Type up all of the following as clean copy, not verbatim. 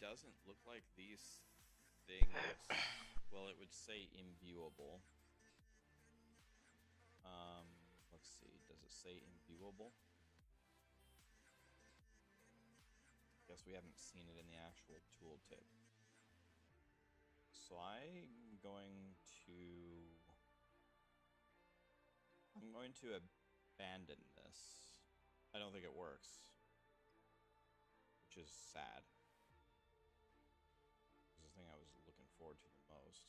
doesn't look like these things. Well, it would say imbuable. Let's see. Does it say imbuable? Guess we haven't seen it in the actual tooltip. So I'm going to abandon this. I don't think it works, which is sad. This is the thing I was looking forward to the most.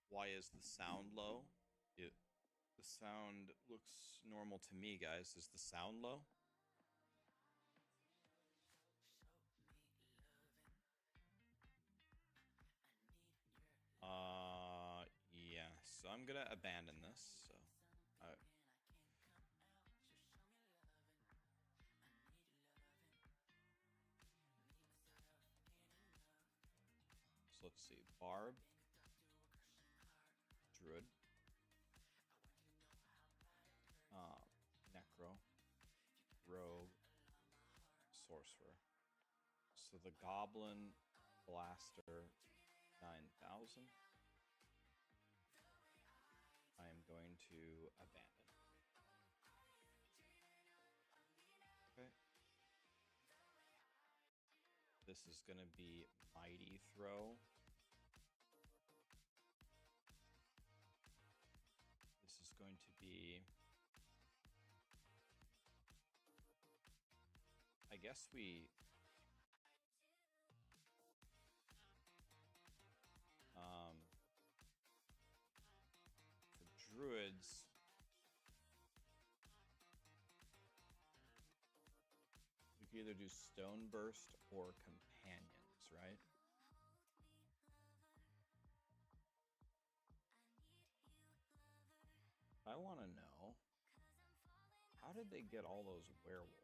Why is the sound low? The sound looks normal to me, guys. Is the sound low? Yeah. So I'm gonna abandon this. So let's see. Barb, Druid, Necro, Rogue, Sorcerer. So the Goblin Blaster 9000. I am going to abandon. Okay. This is going to be Mighty Throw. This is going to be... I guess we... for Druids... we could either do Stone Burst or Companions, right? I want to know, how did they get all those werewolves?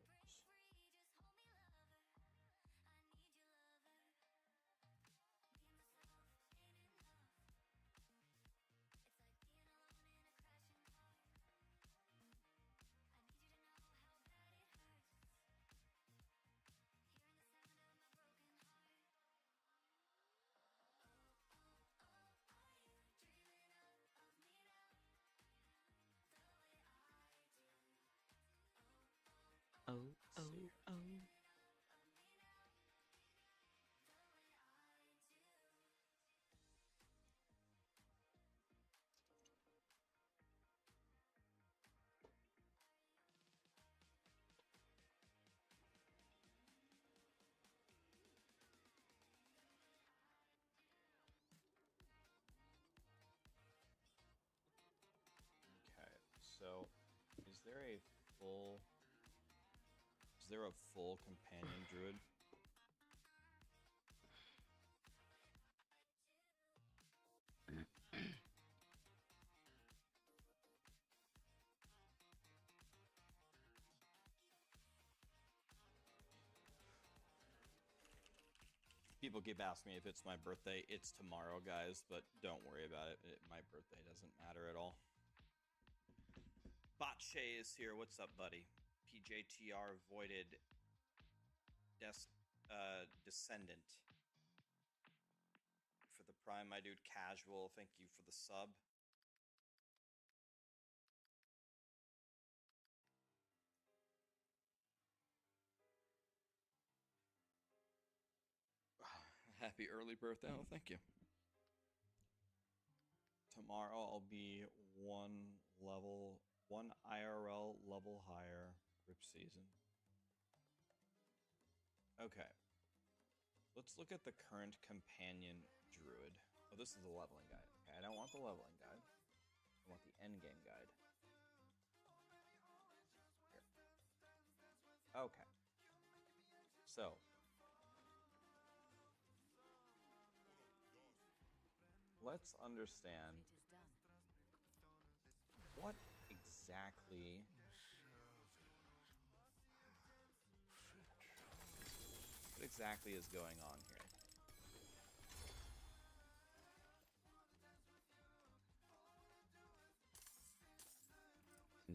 Oh, oh, oh. Okay, so is there a full... is there a full companion druid? People keep asking me if it's my birthday. It's tomorrow, guys, but don't worry about it. My birthday doesn't matter at all. Botche is here. What's up, buddy? PJTR voided Descendant. For the prime, my dude. Casual, thank you for the sub. Happy early birthday. Oh, thank you. Tomorrow I'll be one IRL level higher. Rip season. Okay. Let's look at the current companion druid. Oh, this is the leveling guide. Okay, I don't want the leveling guide. I want the endgame guide. Here. Okay. So, let's understand what exactly is going on here.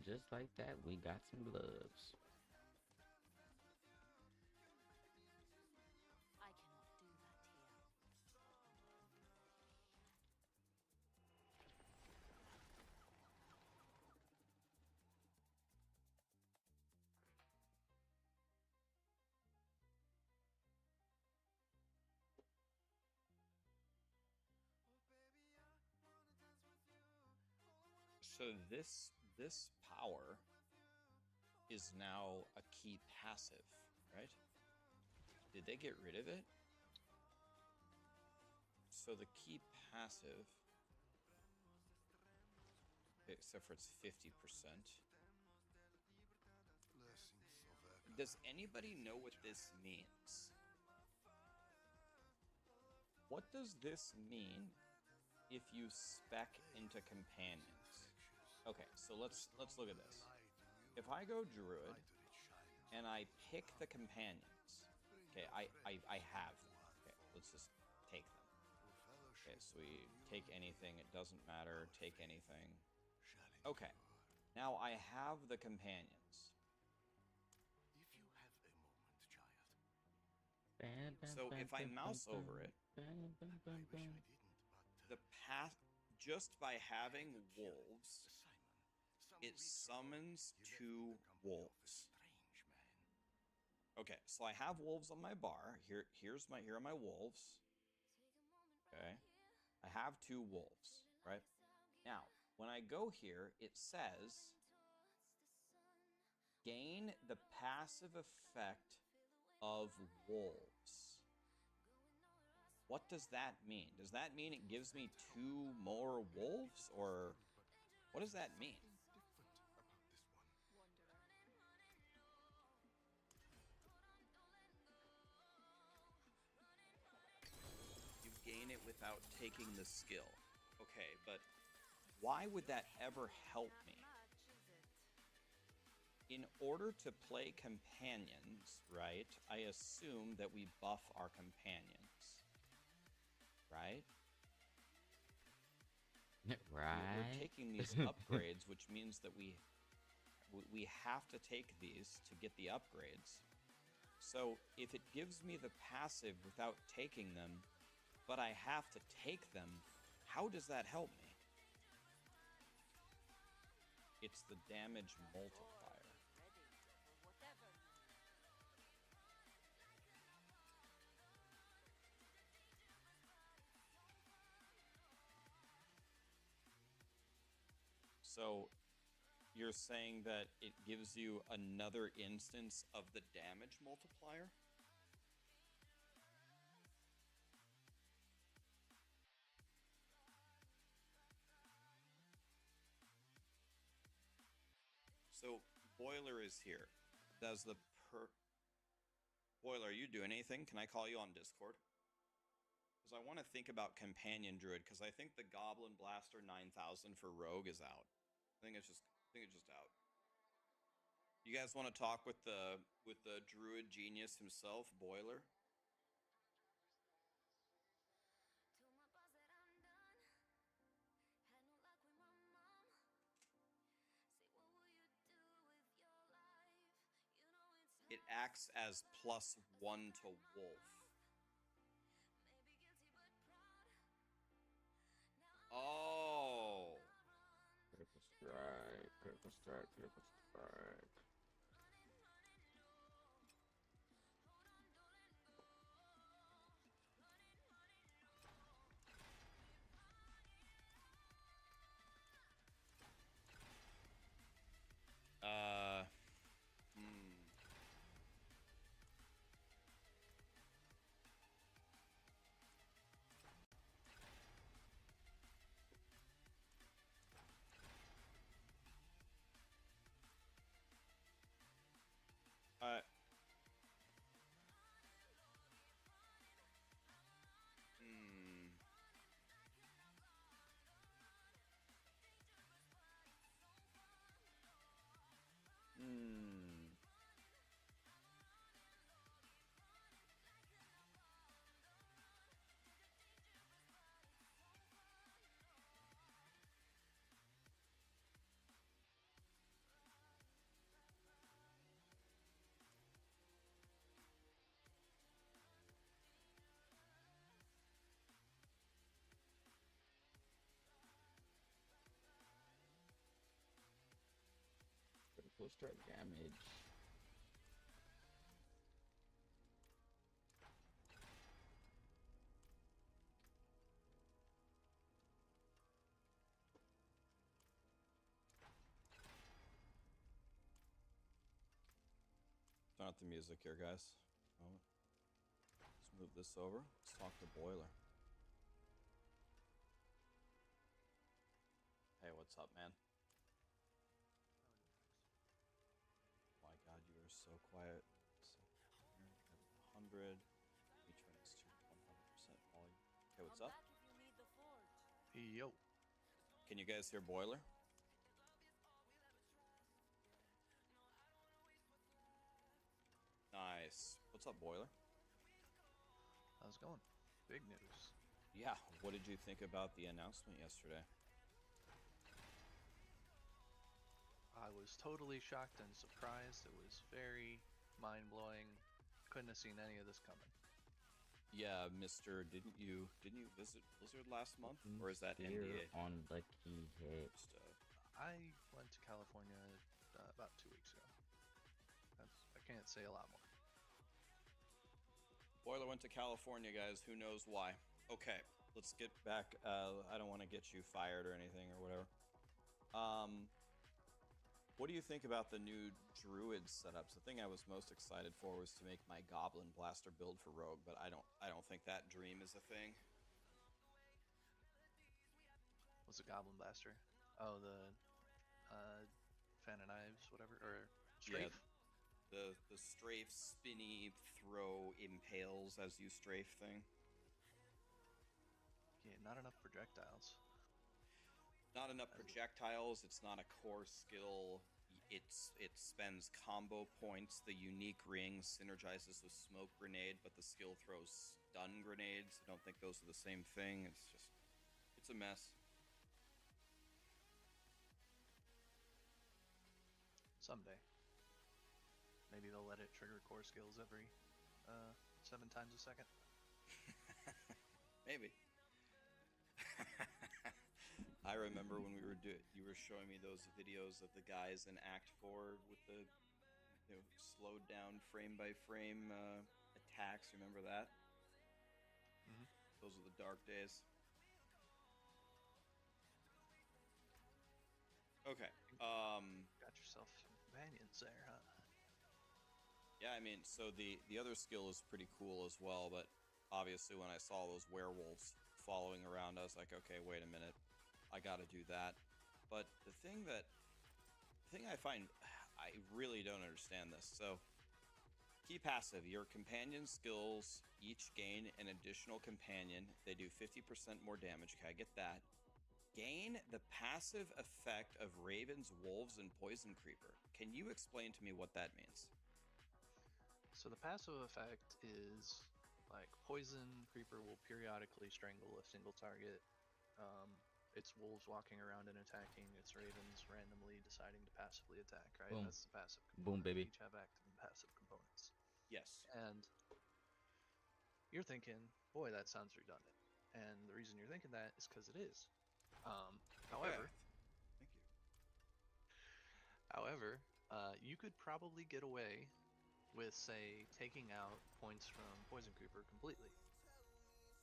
And just like that, we got some gloves. I cannot do that here. So this power is now a key passive, right? Did they get rid of it? So the key passive, except for it's 50%. Does anybody know what this means? What does this mean if you spec into companions? Okay, so let's look at this. If I go druid and I pick the companions, okay, I have them. Okay, let's just take them. Okay, so we take anything, it doesn't matter, take anything. Okay, now I have the companions. So if I mouse over it, the path, just by having wolves, it summons 2 wolves. Okay, so I have wolves on my bar. Here are my wolves. Okay, I have 2 wolves, right? Now, when I go here, it says gain the passive effect of wolves. What does that mean? Does that mean it gives me 2 more wolves, or what does that mean? You gain it without taking the skill. Okay, but why would that ever help me? In order to play companions, right, I assume that we buff our companions, right? Right. We're taking these upgrades, which means that we have to take these to get the upgrades. So if it gives me the passive without taking them, but I have to take them, how does that help me? It's the damage multiplier. So you're saying that it gives you another instance of the damage multiplier? So Boiler is here. Does the Boiler, are you doing anything? Can I call you on Discord? Because I want to think about Companion Druid, because I think the Goblin Blaster 9000 for Rogue is out. I think it's just out. You guys want to talk with the Druid genius himself, Boiler? It acts as +1 to Wolf. Oh. Purple strike, purple strike, purple strike. Critical strike damage. Turn out the music here, guys. Moment. Let's move this over. Let's talk to Boiler. Hey, what's up, man? My God, you are so quiet. So, 100. Let me turn this to 100% volume. Okay, what's up? Yo. Can you guys hear Boiler? Nice. What's up, Boiler? How's it going? Big news. Yeah, what did you think about the announcement yesterday? I was totally shocked and surprised. It was very mind-blowing. Couldn't have seen any of this coming. Yeah, Mister, didn't you visit Blizzard last month, or is that Here NDA? on Lucky Hit. I went to California about 2 weeks ago. I can't say a lot more. Boiler went to California, guys. Who knows why? Okay, let's get back. I don't want to get you fired or anything or whatever. What do you think about the new Druid setups? The thing I was most excited for was to make my Goblin Blaster build for Rogue, but I don't think that dream is a thing. What's a Goblin Blaster? Oh, the Fan of Knives, whatever, or Strafe? Yeah, the strafe, spinny, throw, impales as you strafe thing. Yeah, not enough projectiles. Not enough projectiles. It's not a core skill. It spends combo points. The unique ring synergizes with smoke grenade, but the skill throws stun grenades. I don't think those are the same thing. It's a mess. Someday. Maybe they'll let it trigger core skills every 7 times a second. Maybe. I remember when you were showing me those videos of the guys in Act 4 with the slowed down frame by frame attacks. Remember that? Mm-hmm. Those are the dark days. Okay. Got yourself some companions there, huh? Yeah, I mean, so the other skill is pretty cool as well, but obviously when I saw those werewolves following around, I was like, okay, wait a minute, I gotta do that. But the thing I find, I really don't understand this. So, key passive, your companion skills each gain an additional companion. They do 50% more damage. Okay, I get that. Gain the passive effect of ravens, wolves, and poison creeper. Can you explain to me what that means? So the passive effect is like poison creeper will periodically strangle a single target. It's wolves walking around and attacking. It's ravens randomly deciding to passively attack. Right, Boom. that's the passive Boom, component. baby. They each have active and passive components. Yes. And you're thinking, boy, that sounds redundant. And the reason you're thinking that is because it is. However, Thank you. However, you could probably get away with, say, taking out points from Poison Creeper completely.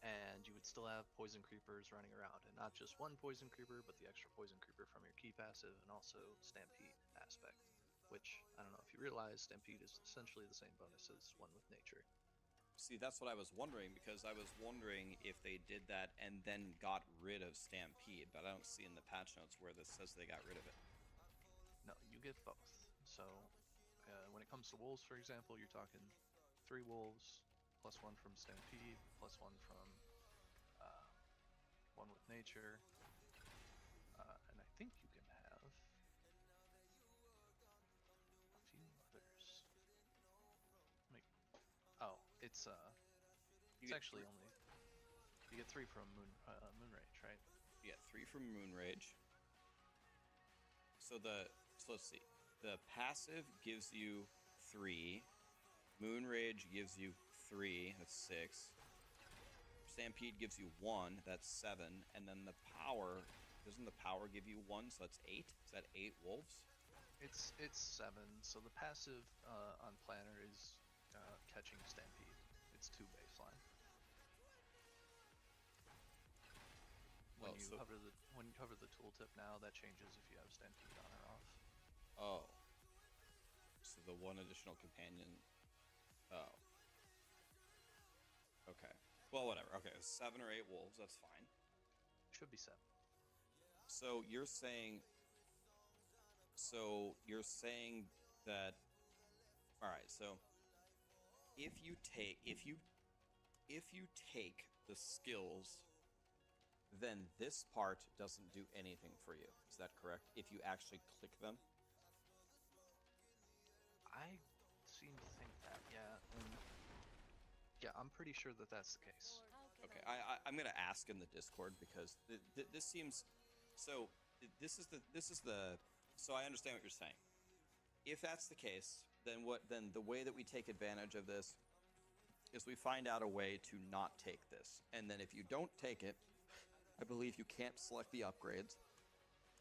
And you would still have Poison Creepers running around, and not just one Poison Creeper, but the extra Poison Creeper from your key passive, and also Stampede aspect, which, I don't know if you realize, Stampede is essentially the same bonus as One with Nature. See, that's what I was wondering, because I was wondering if they did that and then got rid of Stampede, but I don't see in the patch notes where this says they got rid of it. No, you get both. So, when it comes to wolves, for example, you're talking 3 wolves, plus 1 from Stampede, plus 1 from One with Nature, and I think you can have a few others. It's actually only you get 3 from Moonrage, right? You get 3 from Moonrage. So let's see. The passive gives you 3. Moonrage gives you 3. That's 6. Stampede gives you 1. That's 7. And then the power, doesn't the power give you 1? So that's 8. Is that 8 wolves? It's 7, so the passive on Planner is catching Stampede. It's 2 baseline. When you hover the tooltip now, that changes if you have Stampede on or off. Oh. So the one additional companion. Oh. Okay. Well, whatever. Okay, 7 or 8 wolves. That's fine. Should be 7. So you're saying. So you're saying that. All right. So if you take the skills, then this part doesn't do anything for you. Is that correct? If you actually click them. I seem to think that, yeah. And yeah, I'm pretty sure that that's the case. Okay, I'm gonna ask in the Discord because this seems so. This is the. So I understand what you're saying. If that's the case, then the way that we take advantage of this is we find out a way to not take this, and then if you don't take it, I believe you can't select the upgrades.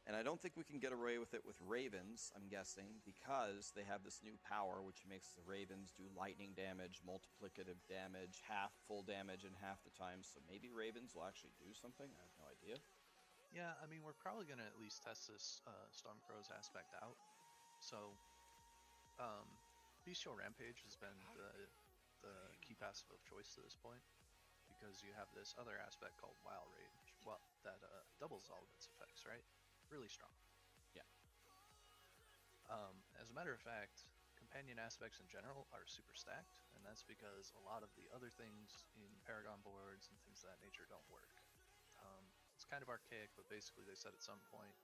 And I don't think we can get away with it with Ravens, I'm guessing, because they have this new power which makes the Ravens do lightning damage, multiplicative damage, half full damage in half the time. So maybe Ravens will actually do something. I have no idea. Yeah, I mean, we're probably going to at least test this Stormcrow's aspect out. So, Bestial Rampage has been the key passive of choice to this point, because you have this other aspect called Wild Rage, well, that doubles all of its effects, right? Really strong. Yeah. As a matter of fact, companion aspects in general are super stacked, and that's because a lot of the other things in Paragon boards and things of that nature don't work. It's kind of archaic, but basically they said at some point,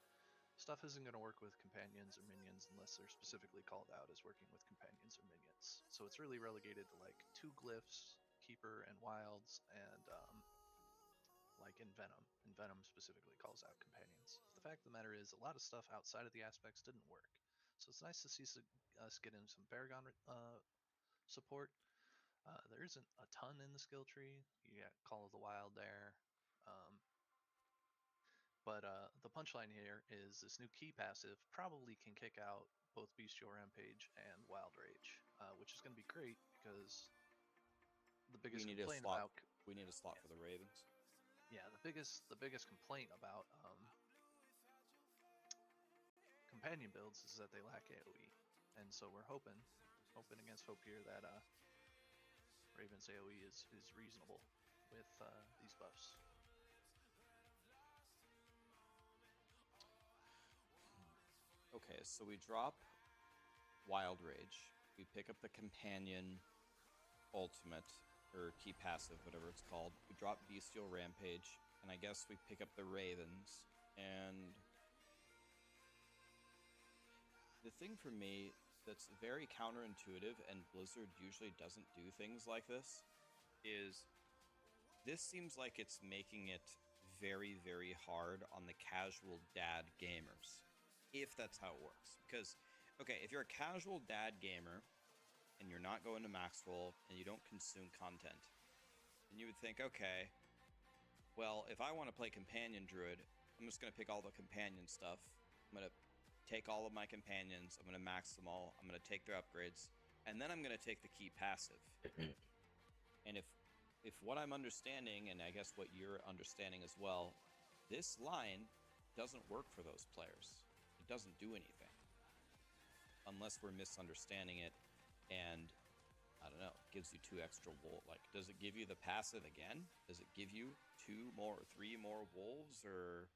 stuff isn't going to work with companions or minions unless they're specifically called out as working with companions or minions. So it's really relegated to like 2 glyphs, Keeper and Wilds, and like in Venom. And Venom specifically calls out companions. The fact of the matter is, a lot of stuff outside of the aspects didn't work. So it's nice to see us get in some Paragon support. There isn't a ton in the skill tree. You got Call of the Wild there. But the punchline here is this new key passive probably can kick out both Bestial Rampage and Wild Rage, which is going to be great because the biggest complaint about we need a slot for the Ravens. Yeah, the biggest complaint about companion builds is that they lack AoE, and so we're hoping against hope here that Raven's AoE is reasonable with these buffs. Okay, so we drop Wild Rage. We pick up the Companion Ultimate, or Key Passive, whatever it's called. We drop Bestial Rampage, and I guess we pick up the Ravens. And the thing for me that's very counterintuitive, and Blizzard usually doesn't do things like this, is this seems like it's making it very, very hard on the casual dad gamers. If that's how it works. Because, okay, if you're a casual dad gamer and you're not going to Maxwell and you don't consume content, then you would think, okay, well, if I want to play Companion Druid, I'm just going to pick all the companion stuff. I'm going to take all of my companions. I'm going to max them all. I'm going to take their upgrades. And then I'm going to take the key passive. And if what I'm understanding, and I guess what you're understanding as well, this line doesn't work for those players. It doesn't do anything unless we're misunderstanding it, and I don't know, gives you 2 extra wolves. Like, does it give you the passive again? Does it give you 2 more or 3 more wolves, or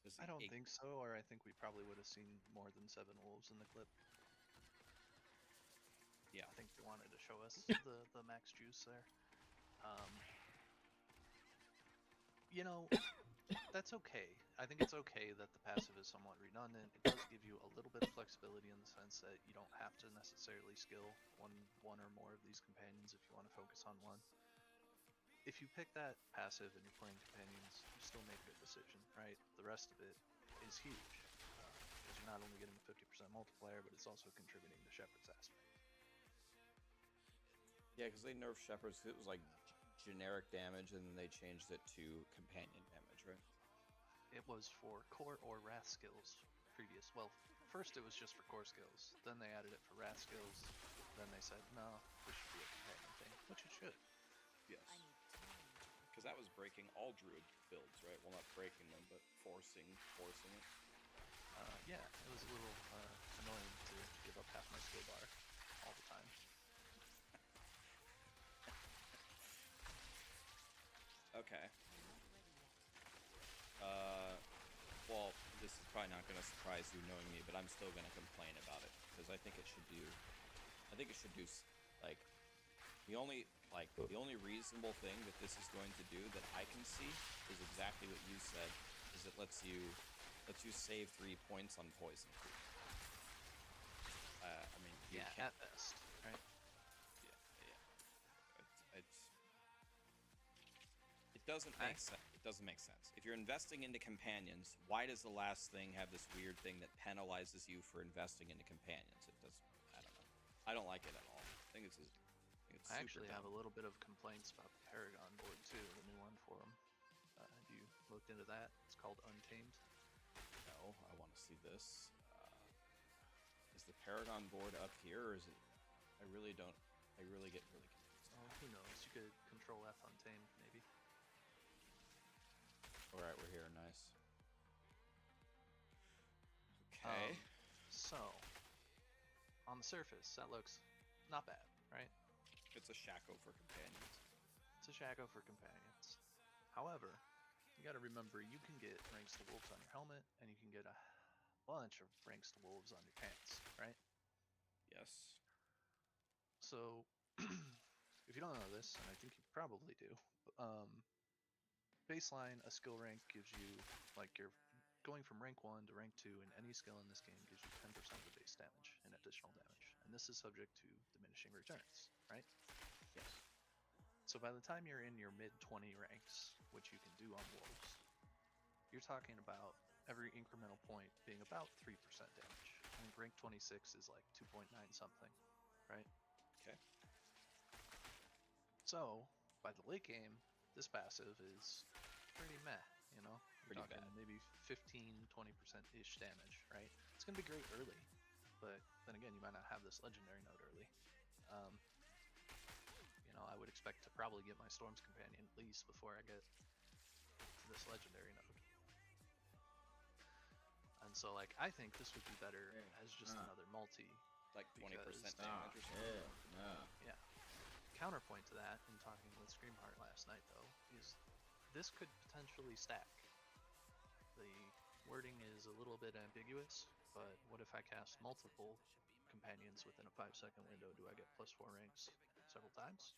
does it, I don't think so, or I think we probably would have seen more than 7 wolves in the clip. Yeah, I think they wanted to show us the max juice there. You know, that's okay. I think it's okay that the passive is somewhat redundant. It does give you a little bit of flexibility in the sense that you don't have to necessarily skill one or more of these companions if you want to focus on one. If you pick that passive and you're playing companions, you still made a good decision, right? The rest of it is huge, because you're not only getting a 50% multiplier, but it's also contributing to Shepherd's aspect. yeah, because they nerfed Shepherds. It was like generic damage, and then they changed it to companion damage, right? It was for core or wrath skills previous. Well, first it was just for core skills. Then they added it for wrath skills. Then they said, no, this should be a companion thing, which it should. Yes. I need time. Because that was breaking all druid builds, right? Well, not breaking them, but forcing it. Yeah, it was a little annoying to give up half my skill bar all the time. Okay. I'm not ready yet. Well, this is probably not going to surprise you knowing me, but I'm still going to complain about it because I think it should do. Like the only reasonable thing that this is going to do that I can see is exactly what you said. Is it lets you save 3 points on poison creep. I mean, you Yeah, can't. at best, right? Yeah. It doesn't make sense. It doesn't make sense. If you're investing into companions, why does the last thing have this weird thing that penalizes you for investing into companions? It does. I don't know. I don't like it at all. I think it's I super actually have a dumb. little bit of complaints about the Paragon board too, the new one for them. Have you looked into that? It's called Untamed. No, I want to see this. Is the Paragon board up here, or is it? I really don't. I really get really confused. Oh, who knows? You could control F Untamed, maybe. All right, we're here. Nice. Okay. So, on the surface, that looks not bad, right? It's a Shaco for companions. It's a Shaco for companions. However, you gotta remember you can get ranks to wolves on your helmet, and you can get a bunch of ranks to wolves on your pants, right? Yes. So, if you don't know this, and I think you probably do, baseline, a skill rank gives you, like, you're going from rank 1 to rank 2 in any skill in this game gives you 10% of the base damage and additional damage. And this is subject to diminishing returns, right? Yes. So by the time you're in your mid-20 ranks, which you can do on wolves, you're talking about every incremental point being about 3% damage. I think rank 26 is like 2.9 something, right? Okay. So, by the late game, this passive is pretty meh, you know? You're Pretty talking bad. maybe 15, 20%-ish damage, right? It's going to be great early, but then again, you might not have this legendary node early. I would expect to probably get my Storm's Companion at least before I get to this legendary node. And so, like, I think this would be better as just another multi. Like 20% Because- damage or something. No. Yeah. Counterpoint to that, in talking with Screamheart last night, though, is this could potentially stack. The wording is a little bit ambiguous, but what if I cast multiple companions within a 5-second window? Do I get +4 ranks several times?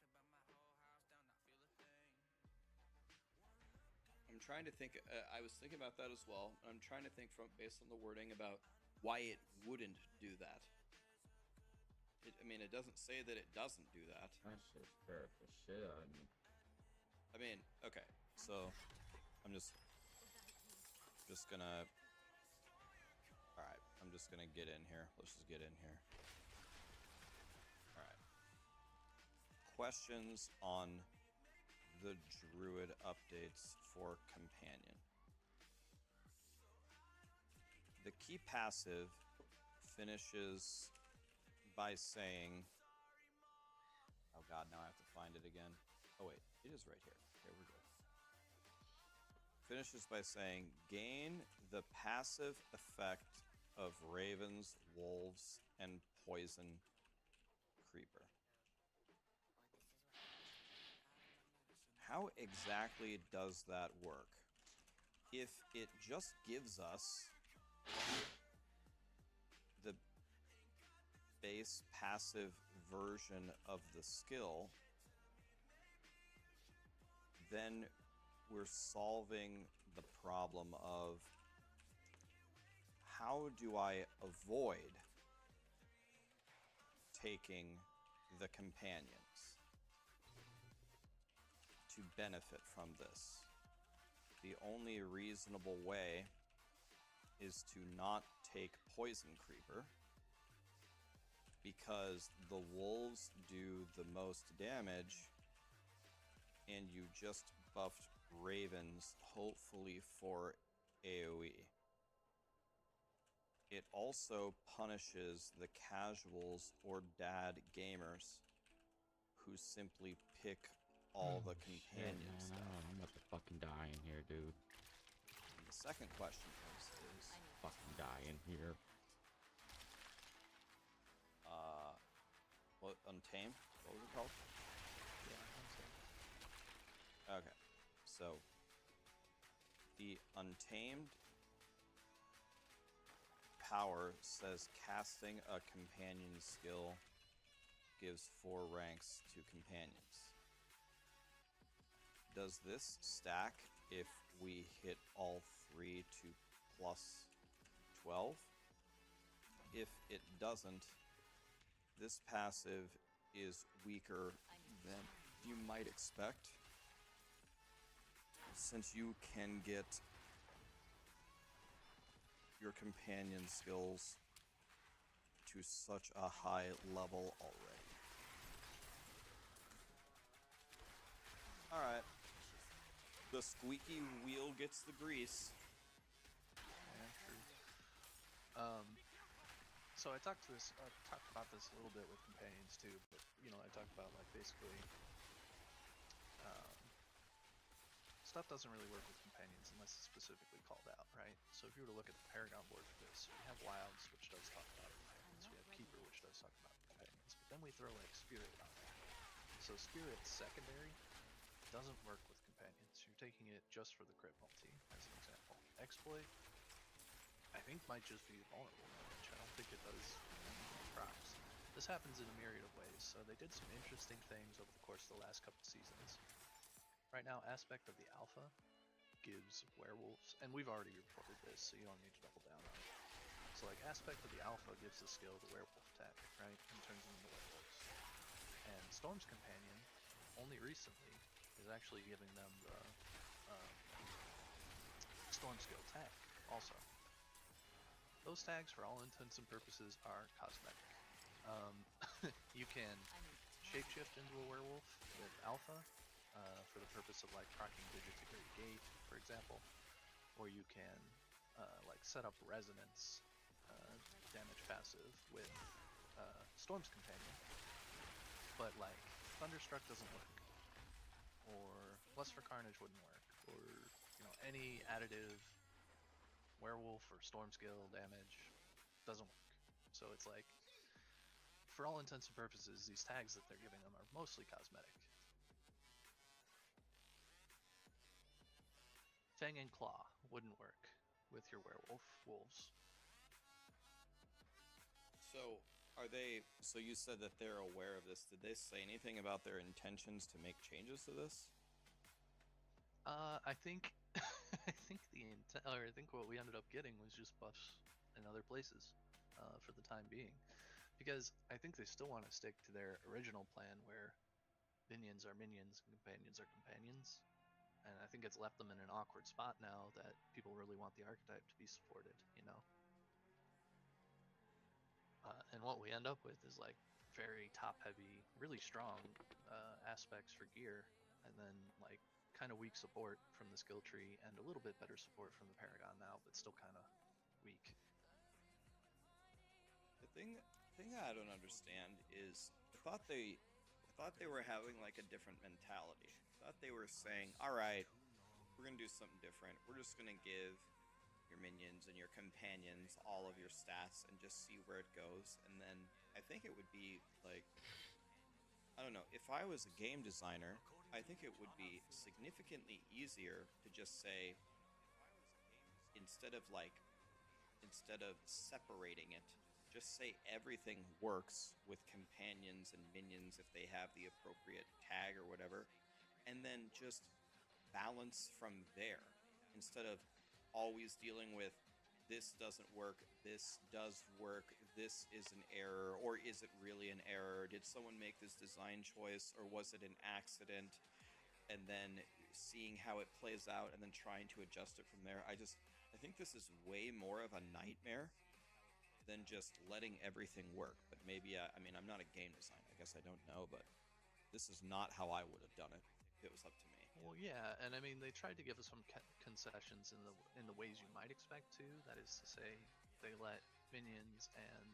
I'm trying to think. I was thinking about that as well. I'm trying to think from based on the wording about why it wouldn't do that. It doesn't say that it doesn't do that. That shit scared the shit out of me. I mean, okay, so I'm just gonna. All right, I'm just gonna get in here. Let's just get in here. All right. Questions on the Druid updates for Companion. The key passive finishes by saying, oh god, now I have to find it again. Oh wait, it is right here. Okay, we're good. Finishes by saying, gain the passive effect of ravens, wolves, and poison creeper. How exactly does that work? If it just gives us the base passive version of the skill, then we're solving the problem of how do I avoid taking the companions to benefit from this? The only reasonable way is to not take Poison Creeper, because the wolves do the most damage, and you just buffed ravens, hopefully for AoE. it also punishes the casuals or dad gamers who simply pick all the companion man. stuff. I'm about to fucking die in here, dude. And the second question is Fucking die in here. what, Untamed? What was it called? Yeah, Okay, so the Untamed power says casting a companion skill gives 4 ranks to companions. Does this stack if we hit all 3 to plus 12? If it doesn't, this passive is weaker than you might expect, since you can get your companion skills to such a high level already. Alright. The squeaky wheel gets the grease. yeah, true. So I talked about this a little bit with companions too, but you know, I talked about like basically stuff doesn't really work with companions unless it's specifically called out, right? So if you were to look at the Paragon board for this, we have Wilds, which does talk about companions, we have Keeper, which does talk about companions, but then we throw like Spirit on there. So Spirit's secondary doesn't work with companions. You're taking it just for the crit multi, as an example. Exploit, I think, might just be vulnerable damage. I don't think it does procs. This happens in a myriad of ways, so they did some interesting things over the course of the last couple seasons. Right now, Aspect of the Alpha gives werewolves, and we've already reported this, so you don't need to double down on it. So like Aspect of the Alpha gives the skill the werewolf attack, right, and turns them into werewolves. And Storm's Companion, only recently, is actually giving them the Storm skill tag also. Those tags, for all intents and purposes, are cosmetic. You can shapeshift into a werewolf with Alpha for the purpose of like proccing Digit to Great Gate, for example, or you can like set up Resonance damage passive with Storm's Companion, but like Thunderstruck doesn't work, or Lust for Carnage wouldn't work, or you know, any additive werewolf or storm skill damage doesn't work. So it's like, for all intents and purposes, these tags that they're giving them are mostly cosmetic. Fang and Claw wouldn't work with your werewolf wolves. So, are they? So you said that they're aware of this. Did they say anything about their intentions to make changes to this? I think, I think what we ended up getting was just buffs in other places, for the time being, because I think they still want to stick to their original plan where minions are minions and companions are companions, and I think it's left them in an awkward spot now that people really want the archetype to be supported, you know. And what we end up with is like very top heavy, really strong aspects for gear, and then like kind of weak support from the skill tree and a little bit better support from the Paragon now, but still kind of weak. The thing I don't understand is I thought they were having like a different mentality. I thought they were saying, "All right, we're gonna do something different. We're just gonna give your minions and your companions all of your stats and just see where it goes." And then I think it would be like, I don't know, if I was a game designer, I think it would be significantly easier to just say, instead of separating it, just say everything works with companions and minions if they have the appropriate tag or whatever, and then just balance from there, instead of always dealing with this doesn't work, this does work, this is an error, or is it really an error? Did someone make this design choice, or was it an accident? And then seeing how it plays out and then trying to adjust it from there. I think this is way more of a nightmare than just letting everything work. But maybe, I mean, I'm not a game designer. I guess I don't know, but this is not how I would have done it if it was up to me. Well, yeah, and I mean they tried to give us some concessions in the ways you might expect to. That is to say, they let minions and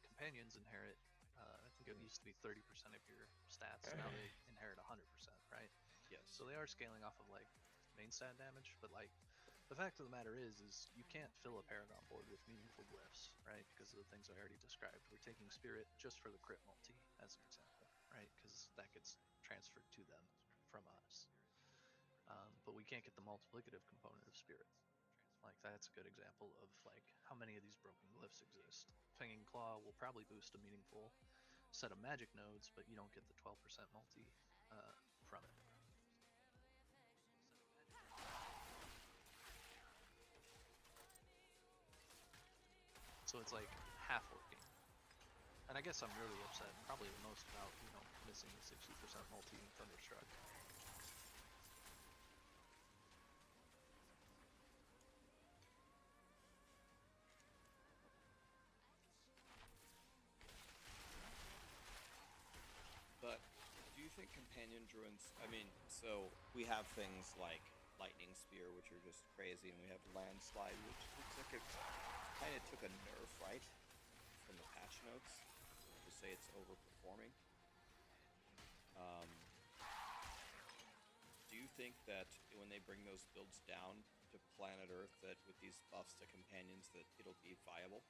companions inherit. I think it used to be 30% of your stats. Now they inherit 100%, right? Yes. So they are scaling off of like main stat damage, but like the fact of the matter is you can't fill a Paragon board with meaningful glyphs, right? Because of the things I already described. We're taking Spirit just for the crit multi, as an example, right? Because that gets transferred to them from us. But we can't get the multiplicative component of Spirit. Like that's a good example of like how many of these broken glyphs exist. Fanging Claw will probably boost a meaningful set of magic nodes, but you don't get the 12% multi from it. So it's like half working. And I guess I'm really upset, probably the most about, missing the 60% multi in Thunderstruck. But do you think companion druids? I mean, so we have things like lightning spear, which are just crazy, and we have landslide, which looks like it kind of took a nerf, right, from the patch notes to say it's overperforming. Do you think that when they bring those builds down to planet Earth, that with these buffs to companions, that it'll be viable?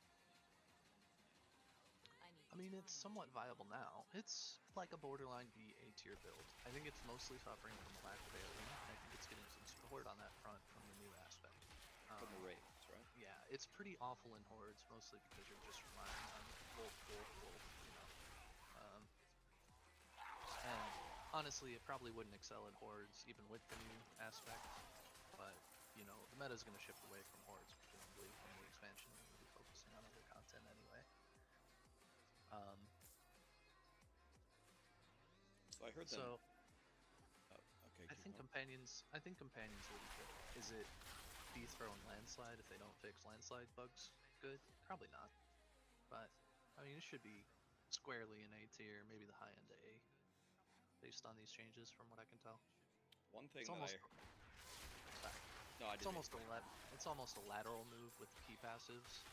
I mean, it's somewhat viable now. It's like a borderline B A tier build. I think it's mostly suffering from the lack of AoE. I think it's getting some support on that front from the new aspect. From the raids, right? Yeah, it's pretty awful in hordes, mostly because you're just relying on wolf, and honestly, it probably wouldn't excel in hordes even with the new aspect. But the meta is going to shift away from hordes, presumably from the expansion. We'll be focusing on other content anyway. So I heard them. So Okay. I think companions will be good. Is it Dethrow and Landslide if they don't fix landslide bugs good? Probably not. But I mean, it should be squarely in A tier, maybe the high end of A, based on these changes from what I can tell. One thing It's almost no, I didn't. It's almost a lateral move with key passives,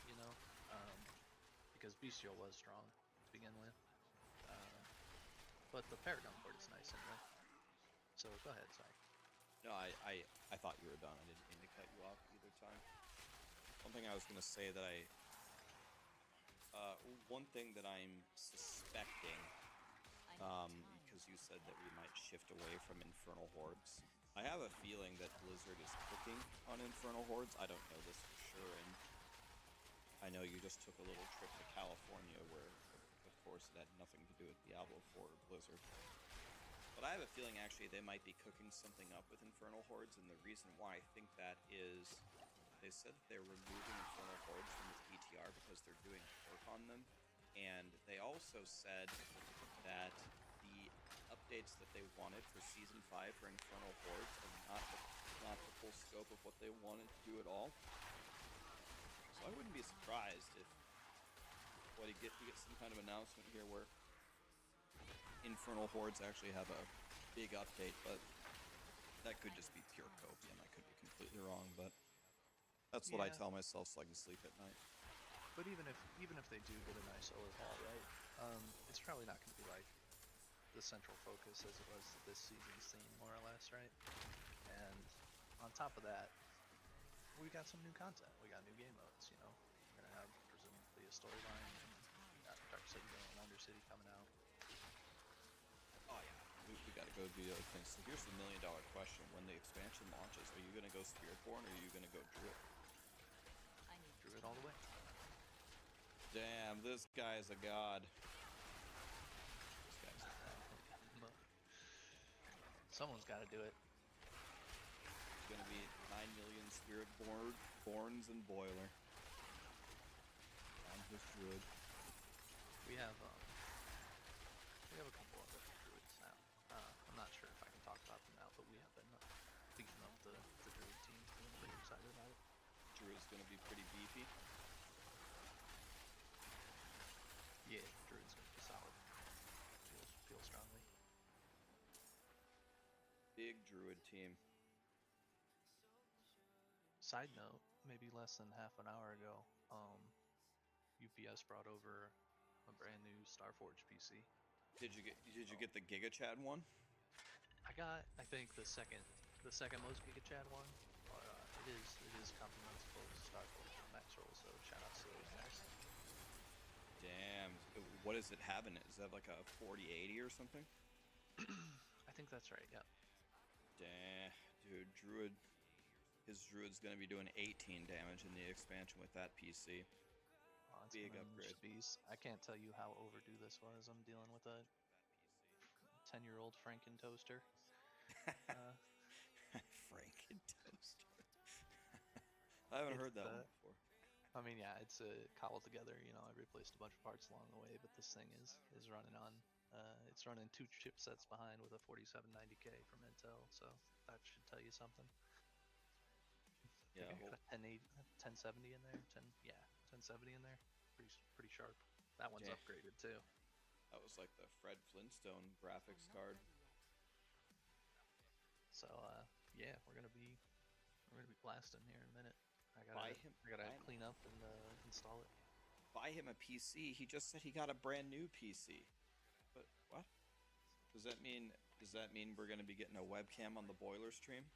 because Bestial was strong to begin with. But the Paragon board is nice anyway. So go ahead, sorry. No, I thought you were done. I didn't mean to cut you off either time. One thing I was gonna say that one thing that I'm suspecting, because you said that we might shift away from Infernal Hordes. I have a feeling that Blizzard is cooking on Infernal Hordes. I don't know this for sure, and I know you just took a little trip to California where, of course, it had nothing to do with Diablo 4 or Blizzard. But I have a feeling, actually, they might be cooking something up with Infernal Hordes, and the reason why I think that is they said that they're removing Infernal Hordes from the PTR because they're doing work on them, and they also said that the updates that they wanted for Season 5 for Infernal Hordes are not the full scope of what they wanted to do at all. So I wouldn't be surprised if you get some kind of announcement here where Infernal Hordes actually have a big update, but that could just be pure copium. I could be completely wrong, but that's what I tell myself so I can sleep at night. But even if they do get a nice overhaul, right? It's probably not going to be like the central focus as it was this season's theme, more or less, right? And on top of that, we got some new content. We got new game modes. We're gonna have presumably a storyline. And we got Dark City and Undercity coming out. Oh yeah, we got to go do the other things. So here's the $1 million question: when the expansion launches, are you gonna go Spiritborn or are you gonna go Druid? Druid all the way. Damn, this guy's a god. Someone's got to do it. It's gonna be 9 million Spiritborns and Boiler. I'm just Druid. We have a couple other Druids now. I'm not sure if I can talk about them now, but we have been beefing up the Druid team. I'm pretty excited about it. Druid's gonna be pretty beefy. Yeah, Druid's gonna be solid. Feel strongly. Big Druid team. Side note, maybe less than half an hour ago, UPS brought over a brand new Starforge PC. Did you get the Giga Chad one? I got, I think, the second most Giga Chad one. But it is complimentable to Starforge and Max Roll, so shout out to those guys. Damn. What does it have in it? Is that like a 4080 or something? I think that's right. Yeah. Damn, dude, his Druid's gonna be doing 18 damage in the expansion with that PC. Oh, it's Big gonna unleash upgrade. the beast. I can't tell you how overdue this was. I'm dealing with a 10-year-old Franken toaster. Franken toaster. I haven't heard that one before. I mean, yeah, it's cobbled together. You know, I replaced a bunch of parts along the way, but this thing is running on. It's running 2 chipsets behind with a 4790K from Intel, so that should tell you something. Yeah, I got a 1070 in there. 1070 in there. Pretty sharp. That one's Yeah. upgraded too. That was like the Fred Flintstone graphics card. So yeah, we're gonna be blasting here in a minute. I Buy gotta him. clean up and install it. Buy him a PC. He just said he got a brand new PC. But what? Does that mean we're gonna be getting a webcam on the boiler stream?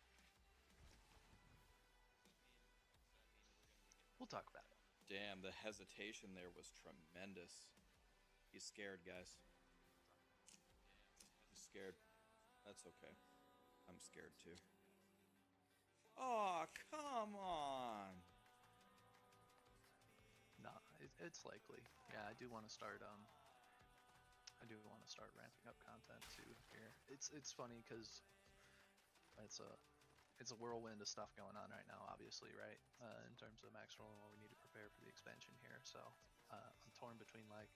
We'll talk about it. Damn, the hesitation there was tremendous. He's scared, guys. He's scared. That's okay. I'm scared too. Oh, come on! Nah, it's likely. Yeah, I do want to start ramping up content too here. It's funny because it's a whirlwind of stuff going on right now, obviously, right? In terms of Max Roll and what we need to prepare for the expansion here. So I'm torn between like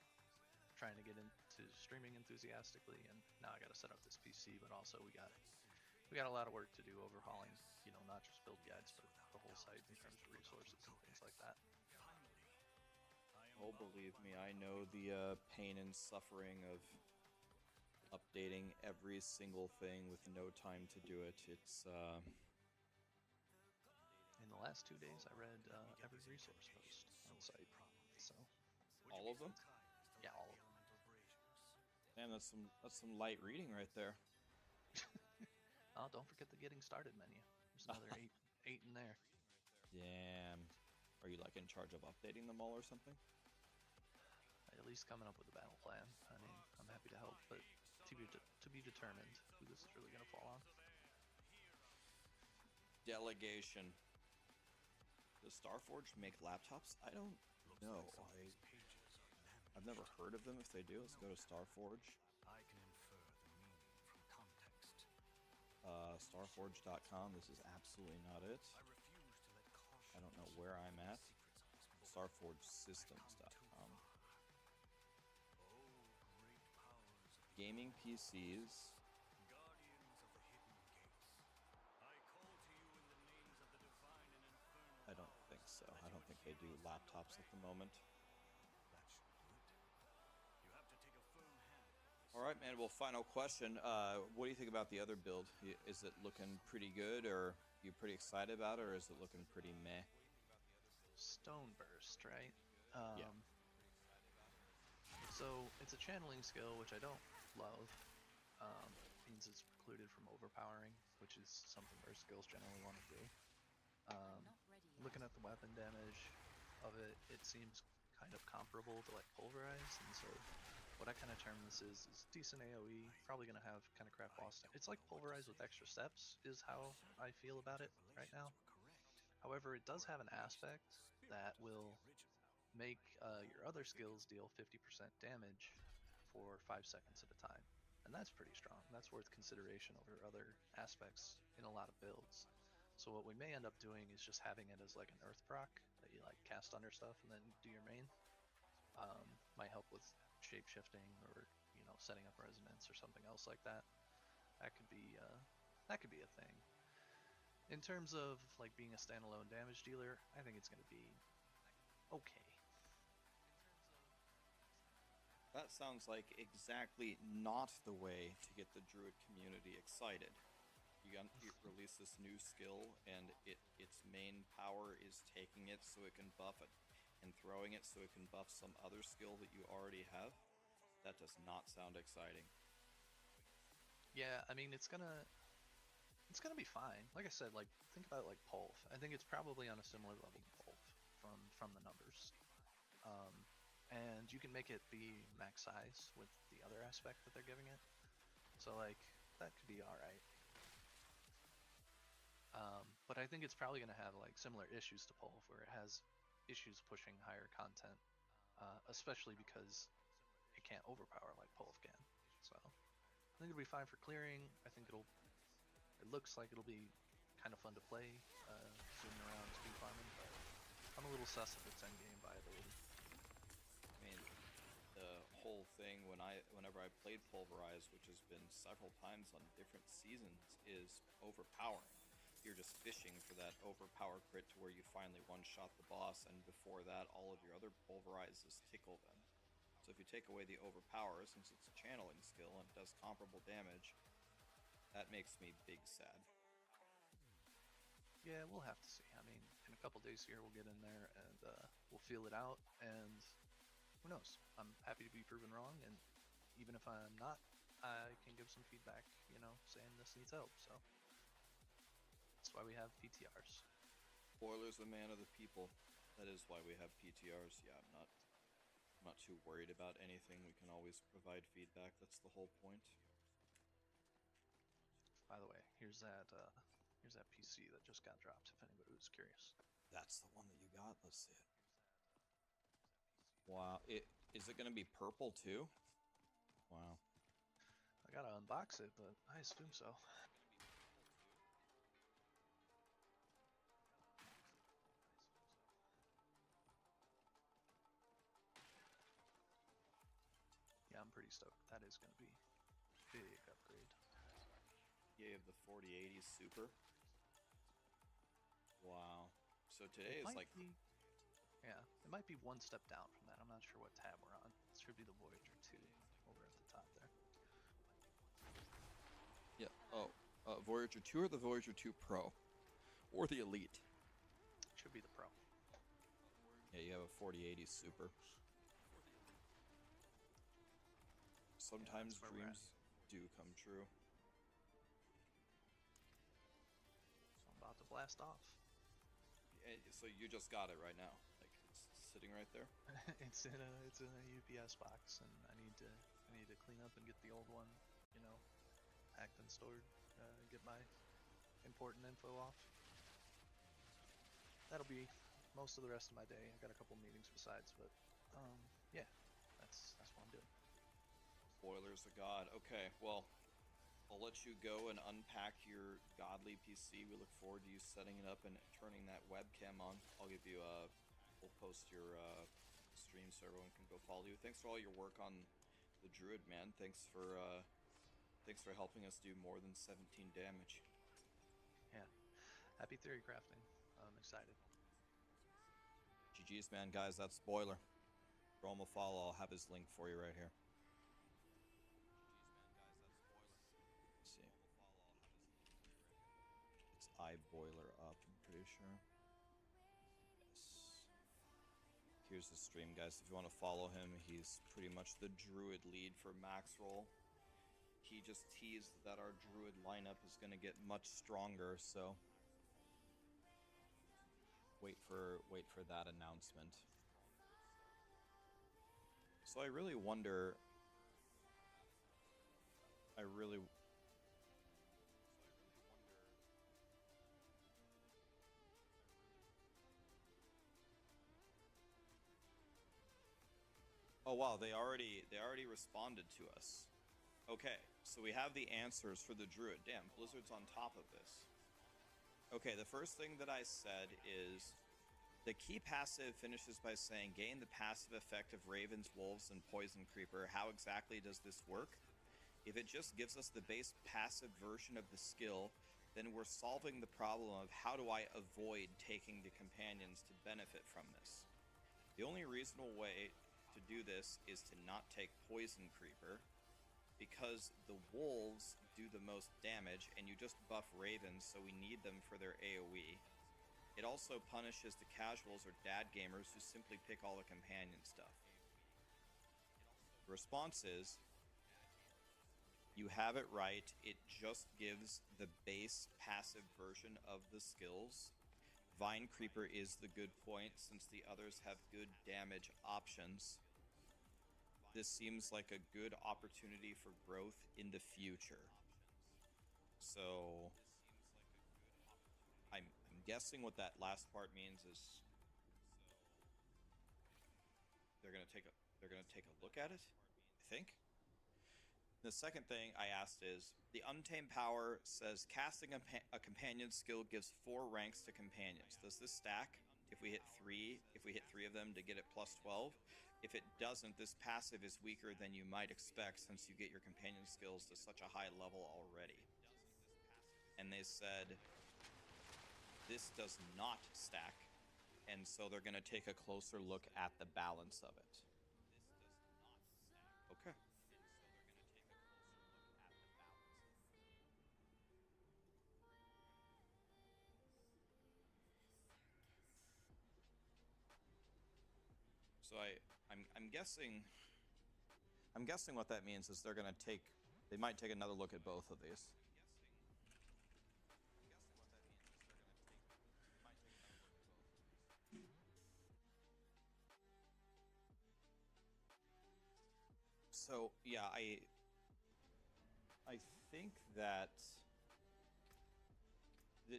trying to get into streaming enthusiastically, and now I got to set up this PC, but also we got a lot of work to do overhauling, you know, not just build guides, but the whole site in terms of resources and things like that. Oh, believe me, I know the pain and suffering of updating every single thing with no time to do it. It's In the last 2 days, I read every resource post on the site. So all of them. yeah, all of them. Damn, that's some light reading right there. Oh, don't forget the getting started menu. There's another eight in there. Damn. Are you like in charge of updating them all or something? At least coming up with a battle plan. I mean, I'm happy to help, but to be determined who this is really going to fall on. Delegation. Does Starforge make laptops? I don't know. I've never heard of them. If they do, let's go to Starforge. Starforge.com. This is absolutely not it. I don't know where I'm at. StarforgeSystems.com. Gaming PCs. I don't think so. I don't think they do laptops at the moment. All right, man. Well, final question. What do you think about the other build? Is it looking pretty good, or you pretty excited about it, or is it looking pretty meh? Stoneburst, right? Yeah. So it's a channeling skill, which I don't love. Means it's precluded from overpowering, which is something burst skills generally want to do. Looking at the weapon damage of it, it seems kind of comparable to like Pulverize, and so what I kind of term this is decent AoE, probably going to have kind of crap boss time. It's like Pulverize with extra steps is how I feel about it right now. However, it does have an aspect that will make your other skills deal 50% damage for 5 seconds at a time. And that's pretty strong. That's worth consideration over other aspects in a lot of builds. So what we may end up doing is just having it as like an earth proc that you like cast under stuff and then do your main. Might help with shape shifting or, you know, setting up resonance or something else like that. That could be a thing. In terms of like being a standalone damage dealer, I think it's going to be okay. That sounds like exactly not the way to get the Druid community excited. You release this new skill, and its main power is taking it so it can buff and throwing it so it can buff some other skill that you already have, that does not sound exciting. Yeah, I mean, it's gonna be fine. Like I said, like think about it like Pulf. I think it's probably on a similar level to Pulf from the numbers. And you can make it be max size with the other aspect that they're giving it. So like that could be all right. But I think it's probably going to have like similar issues to Pulf, where it has issues pushing higher content, especially because it can't overpower like Pulf can. So I think it'll be fine for clearing. I think it looks like it'll be kind of fun to play, zooming around, speed farming. But I'm a little sus of its endgame viability. I mean, the whole thing whenever I played Pulverize, which has been several times on different seasons, is overpowering. You're just fishing for that overpower crit to where you finally one-shot the boss, and before that, all of your other Pulverizes tickle them. So if you take away the overpower, since it's a channeling skill and it does comparable damage, that makes me big sad. Yeah, we'll have to see. I mean, in a couple days here, we'll get in there and we'll feel it out, and who knows? I'm happy to be proven wrong, and even if I'm not, I can give some feedback, saying this needs help, so that's why we have PTRs. Boiler's a man of the people. That is why we have PTRs. Yeah, I'm not too worried about anything. We can always provide feedback. That's the whole point. By the way, here's that PC that just got dropped, if anybody was curious. That's the one that you got. Let's see it. Wow. Is it going to be purple too? Wow. I gotta unbox it, but I assume so. Yeah, I'm pretty stoked. That is gonna be a big upgrade. Yeah, you have the 4080 Super. Wow. So today It is might like... be, yeah, it might be one step down from that. I'm not sure what tab we're on. It should be the Voyager 2 over at the top there. Yeah. Oh, Voyager 2 or the Voyager 2 Pro? Or the Elite? Should be the Pro. Yeah, you have a 4080 Super. Sometimes that's where we're dreams do come true. So I'm about to blast off. So you just got it right now, like it's sitting right there. It's in a UPS box, and I need to clean up and get the old one, packed and stored. Get my important info off. That'll be most of the rest of my day. I got a couple meetings besides, but yeah, that's what I'm doing. Boiler's a god. Okay, well, I'll let you go and unpack your godly PC. We look forward to you setting it up and turning that webcam on. I'll give you we'll post your stream so everyone can go follow you. Thanks for all your work on the Druid, man. Thanks for helping us do more than 17 damage. Yeah, happy theory crafting. I'm excited. GG's, man, guys. That's Boiler. Throw him a follow. I'll have his link for you right here. Let's see. It's iBoiler up, I'm pretty sure. Yes. Here's the stream, guys. If you want to follow him, he's pretty much the Druid lead for max roll. He just teased that our Druid lineup is going to get much stronger, so wait for that announcement. So I really wonder... Oh wow, they already responded to us. Okay, so we have the answers for the Druid. Damn, Blizzard's on top of this. Okay, the first thing that I said is the key passive finishes by saying gain the passive effect of Ravens, Wolves, and Poison Creeper. How exactly does this work? If it just gives us the base passive version of the skill, then we're solving the problem of how do I avoid taking the companions to benefit from this. The only reasonable way to do this is to not take Poison Creeper, because the wolves do the most damage and you just buff ravens, so we need them for their AoE. It also punishes the casuals or dad gamers who simply pick all the companion stuff. The response is, you have it right, it just gives the base passive version of the skills. Vine Creeper is the good point, since the others have good damage options. This seems like a good opportunity for growth in the future. So I'm guessing what that last part means is they're gonna take a look at it, I think. The second thing I asked is, the Untamed Power says casting a companion skill gives 4 ranks to companions. Does this stack if we hit 3 of them to get it plus 12? If it doesn't, this passive is weaker than you might expect since you get your companion skills to such a high level already. And they said this does not stack, and so they're going to take a closer look at the balance of it. Okay. So I'm guessing what that means is they might take another look at both of these. So yeah, I think that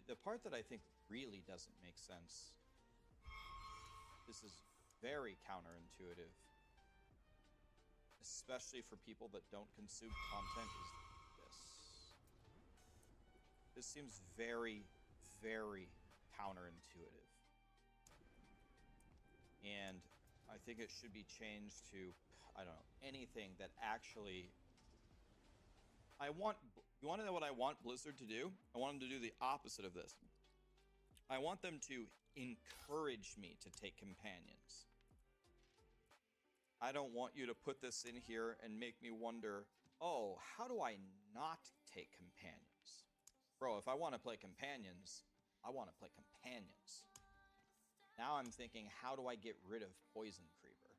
the part that I think really doesn't make sense, this is very counterintuitive, especially for people that don't consume content, is this. This seems very, very counterintuitive. And I think it should be changed to, I don't know, anything that actually... You want to know what I want Blizzard to do? I want them to do the opposite of this. I want them to encourage me to take companions. I don't want you to put this in here and make me wonder, oh, how do I not take companions? Bro, if I want to play companions, I want to play companions. Now I'm thinking, how do I get rid of Poison Creeper?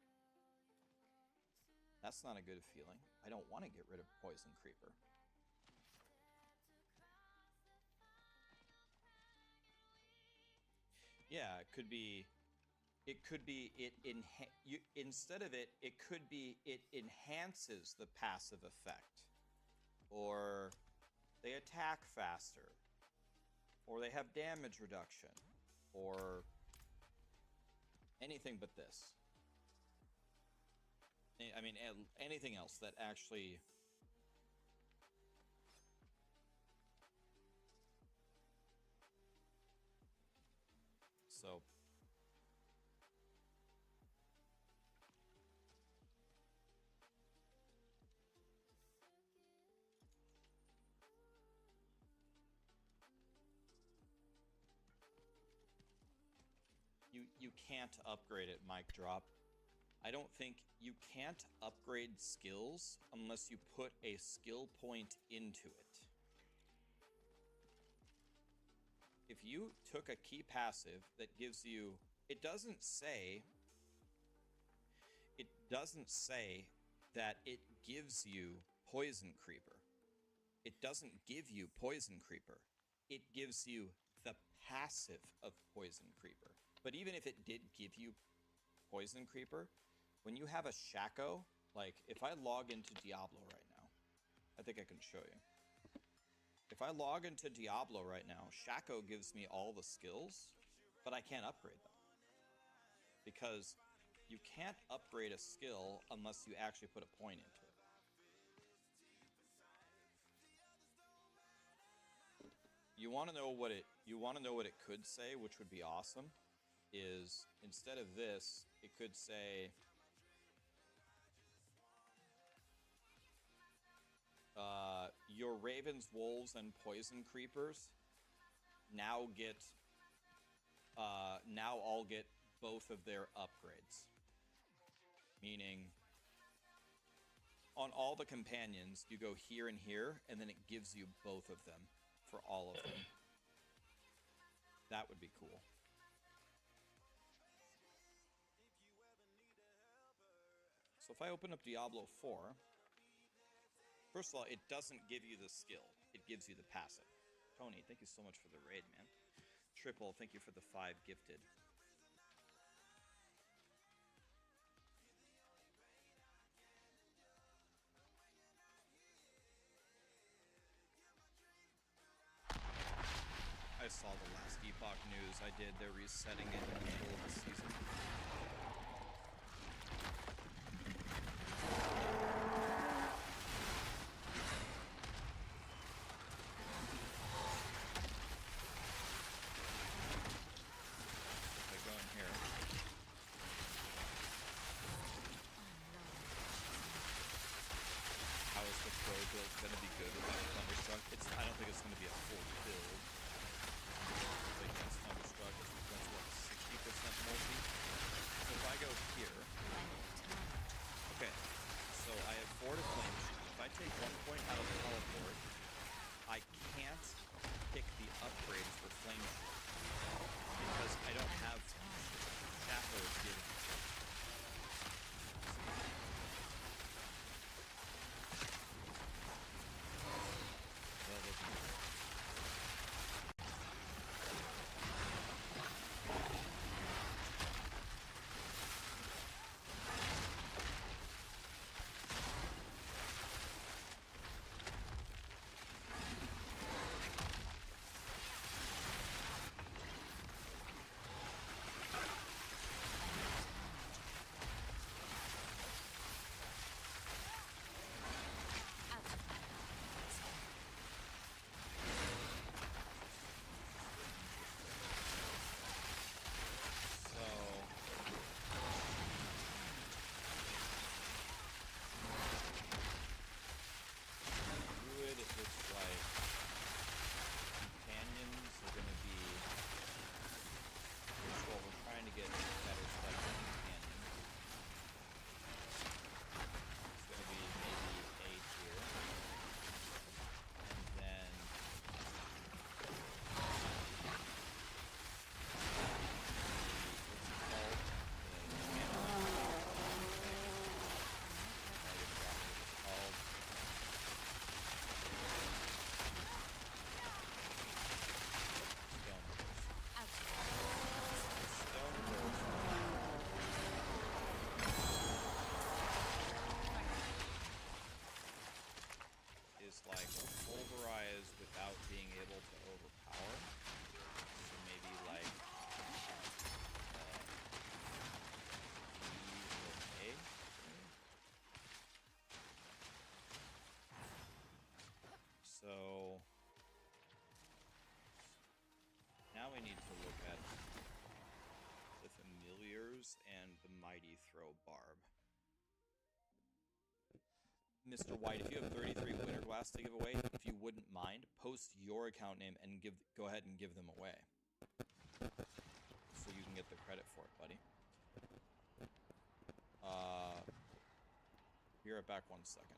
That's not a good feeling. I don't want to get rid of Poison Creeper. Yeah, it could be instead of it could be it enhances the passive effect, or they attack faster, or they have damage reduction, or anything but this. I mean, anything else that actually... So... You can't upgrade it, mic drop. I don't think you can't upgrade skills unless you put a skill point into it. If you took a key passive that gives you... It doesn't say that it gives you Poison Creeper. It doesn't give you Poison Creeper. It gives you the passive of Poison Creeper. But even if it did give you Poison Creeper, when you have a Shaco, like if I log into Diablo right now, I think I can show you. If I log into Diablo right now, Shaco gives me all the skills, but I can't upgrade them. Because you can't upgrade a skill unless you actually put a point into it. You want to know what it could say, which would be awesome, is instead of this, it could say your Ravens, Wolves, and Poison Creepers now all get both of their upgrades. Meaning, on all the companions, you go here and here, and then it gives you both of them for all of them. That would be cool. So if I open up Diablo 4, first of all, it doesn't give you the skill. It gives you the passive. Tony, thank you so much for the raid, man. Triple, thank you for the 5 gifted. I saw the last Epoch news. I did. They're resetting it in the middle of the season. If I go in here. How is the pro build going to be good without Thunderstruck? I don't think it's going to be a full build. Against Thunderstruck, it represents what, 60% multi? So if I go here, okay, so I have 4 to Flame Shoot. If I take 1 point out of the teleport, I can't pick the upgrades for Flame Shoot because I don't have Shackles given. Well, that's like pulverize without being able to overpower. So maybe like E or A. So now we need to look at the familiars and the mighty throw barb. Mr. White, if you have 33 winter glass to give away, if you wouldn't mind, post your account name and go ahead and give them away. So you can get the credit for it, buddy. Be right back 1 second.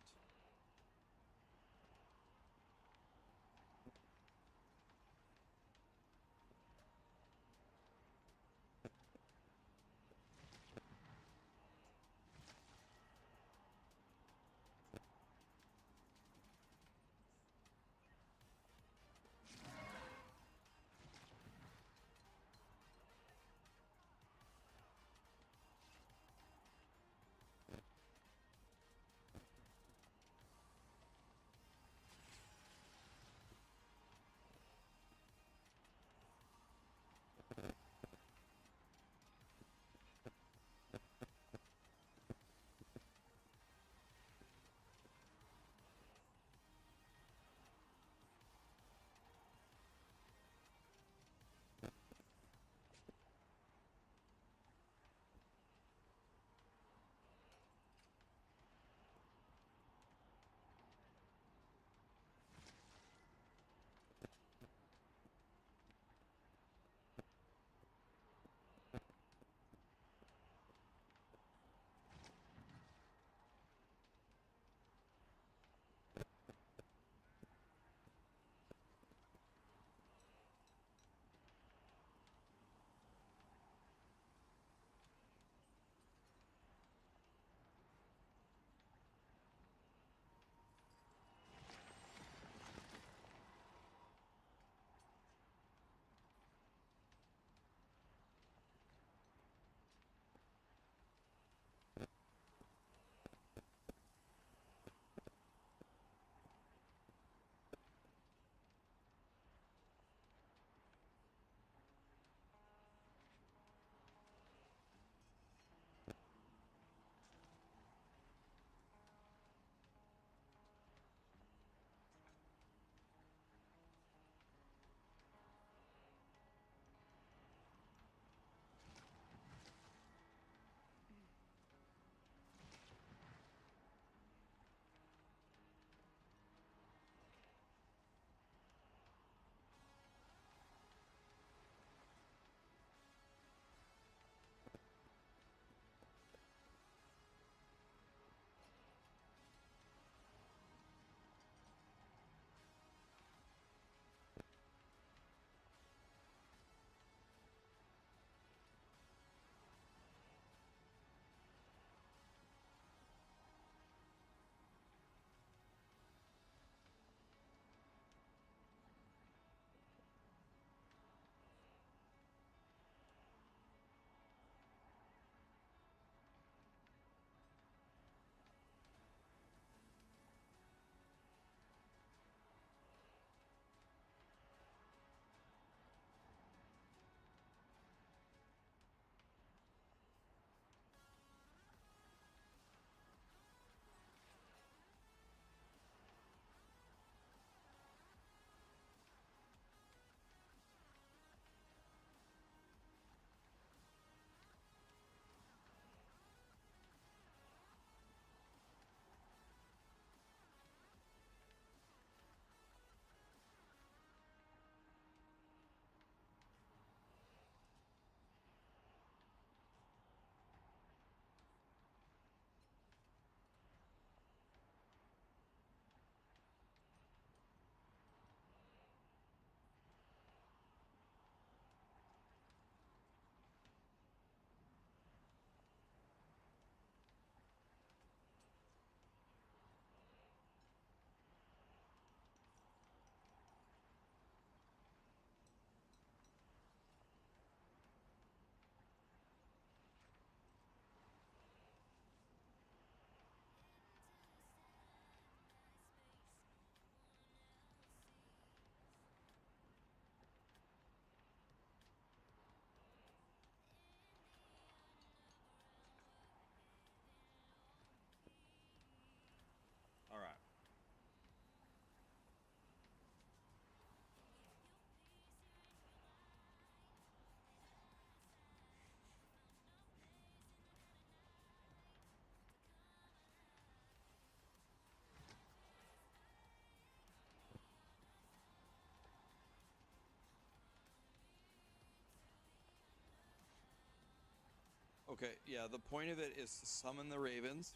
Okay, yeah, the point of it is to summon the ravens.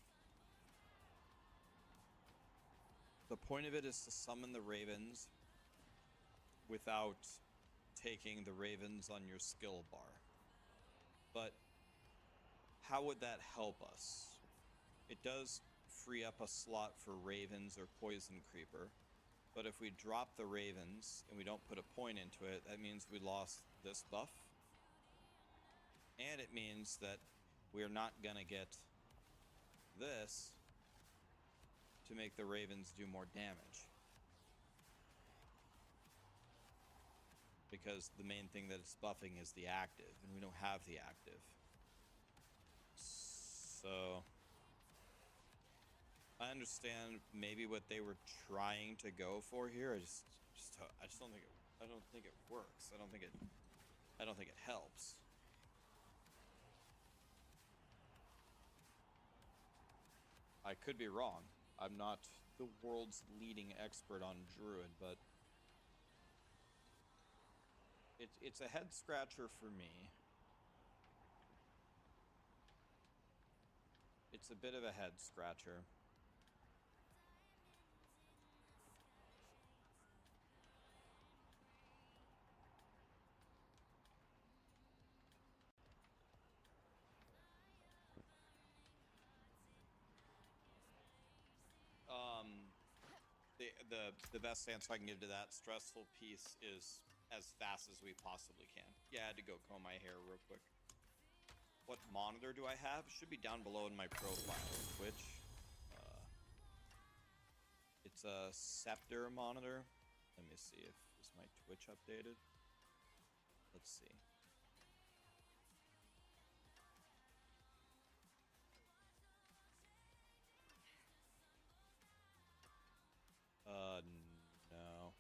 The point of it is to summon the ravens without taking the ravens on your skill bar. But how would that help us? It does free up a slot for ravens or poison creeper. But if we drop the ravens and we don't put a point into it, that means we lost this buff. And it means that we're not gonna get this to make the ravens do more damage. Because the main thing that it's buffing is the active, and we don't have the active. So I understand maybe what they were trying to go for here. I just don't think it works. I don't think it helps. I could be wrong. I'm not the world's leading expert on Druid, but it's a head scratcher for me. It's a bit of a head scratcher. The best answer I can give to that stressful piece is as fast as we possibly can. Yeah, I had to go comb my hair real quick. What monitor do I have? It should be down below in my profile. Twitch. It's a Scepter monitor. Let me see if is my Twitch updated. Let's see. No.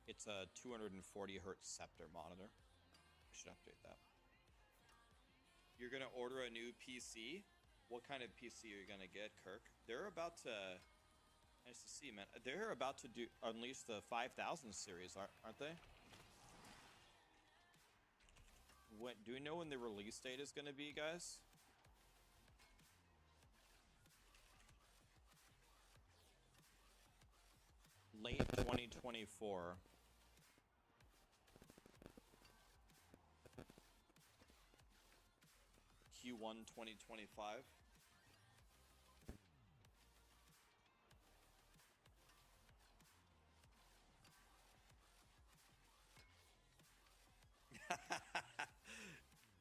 It's a 240 hertz Scepter monitor. I should update that. You're gonna order a new PC? What kind of PC are you gonna get, Kirk? They're about to... Nice to see, man. They're about to unleash the 5000 series, aren't they? Do we know when the release date is gonna be, guys? Late 2024. Q1 2025.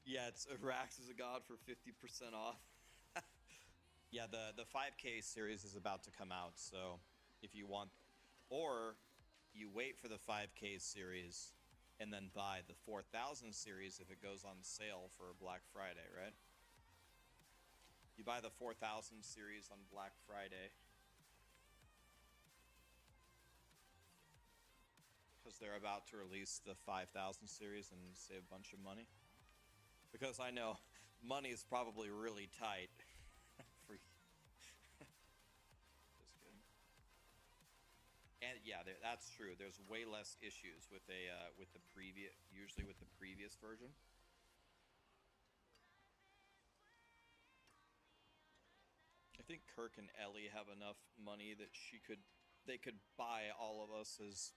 Yeah, it's Rax is a god for 50% off. Yeah, the 5K series is about to come out, so if you want, or you wait for the 5K series and then buy the 4000 series if it goes on sale for Black Friday, right? You buy the 4000 series on Black Friday because they're about to release the 5000 series and save a bunch of money. Because I know money is probably really tight. For just kidding. And yeah, that's true. There's way less issues with the previous version. I think Kirk and Ellie have enough money that they could buy all of us as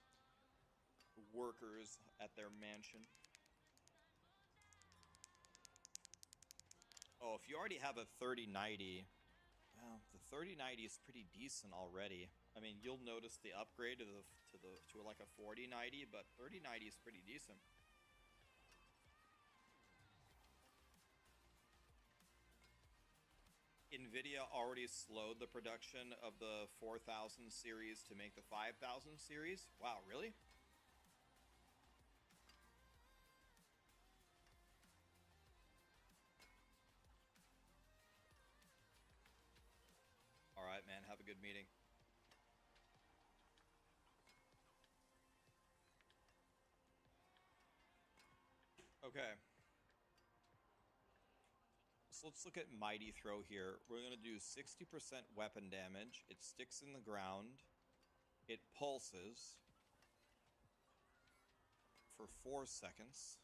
workers at their mansion. Oh, if you already have a 3090, well, the 3090 is pretty decent already. I mean, you'll notice the upgrade to like a 4090, but 3090 is pretty decent. Nvidia already slowed the production of the 4000 series to make the 5000 series. Wow, really? All right, man. Have a good meeting. Okay. So let's look at Mighty Throw here. We're going to do 60% weapon damage. It sticks in the ground. It pulses for 4 seconds.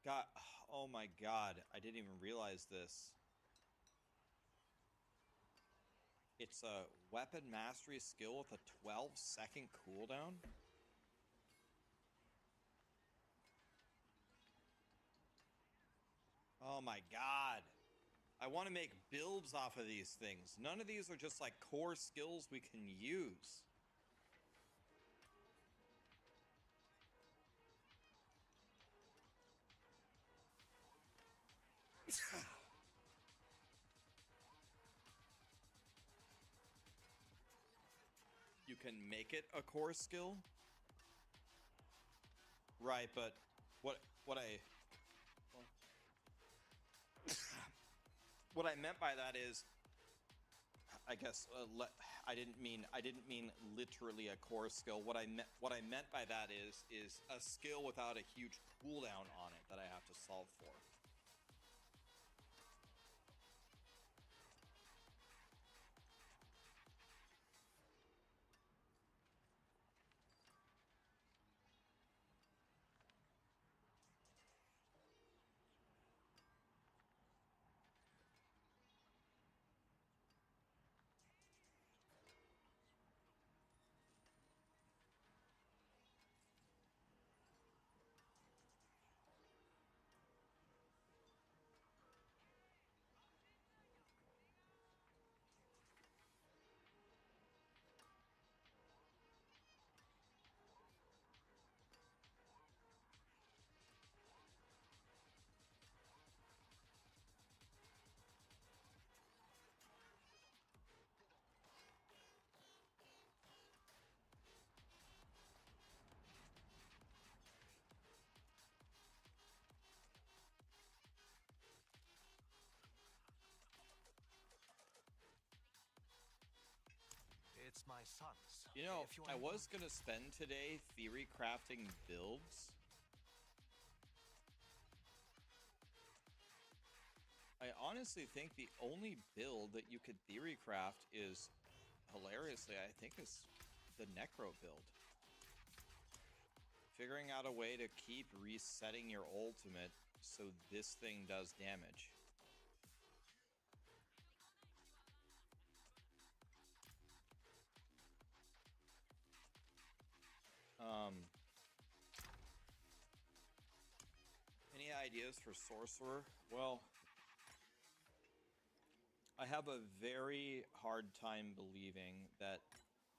God, oh my god, I didn't even realize this. It's a weapon mastery skill with a 12-second cooldown? Oh my god. I want to make builds off of these things. None of these are just like core skills we can use. You can make it a core skill? Right, but what I what I meant by that is, I guess I didn't mean literally a core skill. What I meant by that is a skill without a huge cooldown on it that I have to solve for. It's my son's. You know, If you I are was gonna spend today theory crafting builds. I honestly think the only build that you could theory craft is, hilariously, I think is the Necro build. Figuring out a way to keep resetting your ultimate so this thing does damage. Any ideas for Sorcerer? Well, I have a very hard time believing that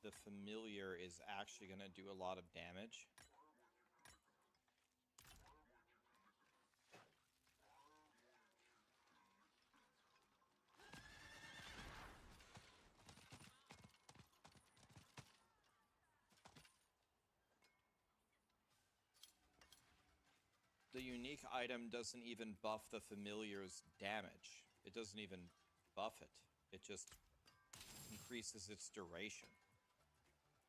the Familiar is actually going to do a lot of damage. The unique item doesn't even buff the Familiar's damage. It doesn't even buff it. It just increases its duration.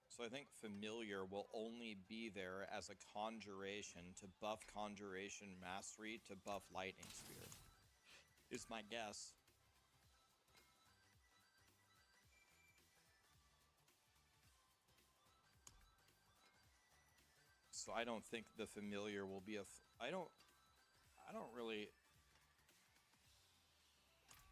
So I think Familiar will only be there as a conjuration to buff Conjuration Mastery to buff Lightning Spear, is my guess. So I don't think the Familiar will be I don't really...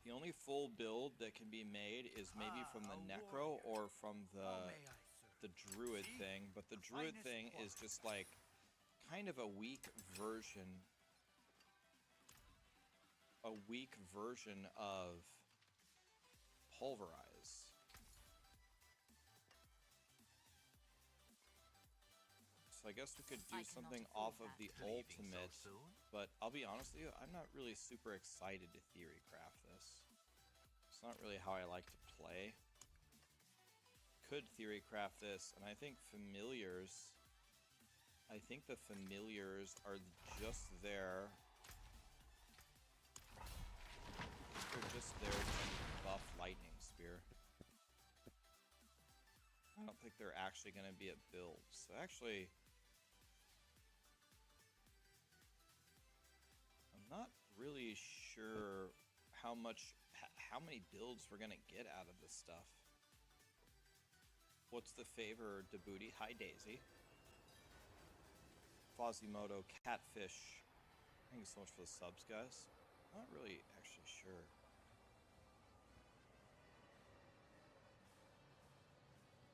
The only full build that can be made is maybe from the Necro or from the Druid thing, but the Druid thing is just like kind of a weak version of Pulverize. So I guess we could do something off of the ultimate, but I'll be honest with you, I'm not really super excited to theory craft this. It's not really how I like to play. Could theory craft this, and I think the Familiars are just there. They're just there to buff Lightning Spear. I don't think they're actually going to be a build. So actually, I'm not really sure how many builds we're going to get out of this stuff. What's the favor, Dubby? Hi, Daisy. Fozimoto, Catfish. Thank you so much for the subs, guys. Not really actually sure.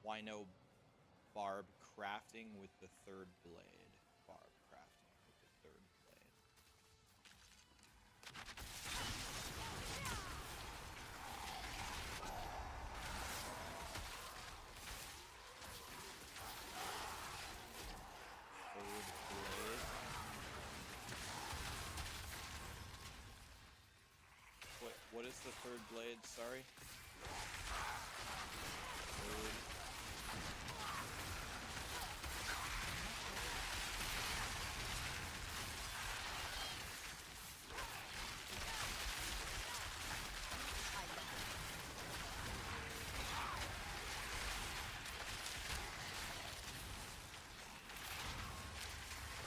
Why no barb crafting with the third blade? Barb crafting with the third blade. Third blade. What is the third blade? Sorry. Third.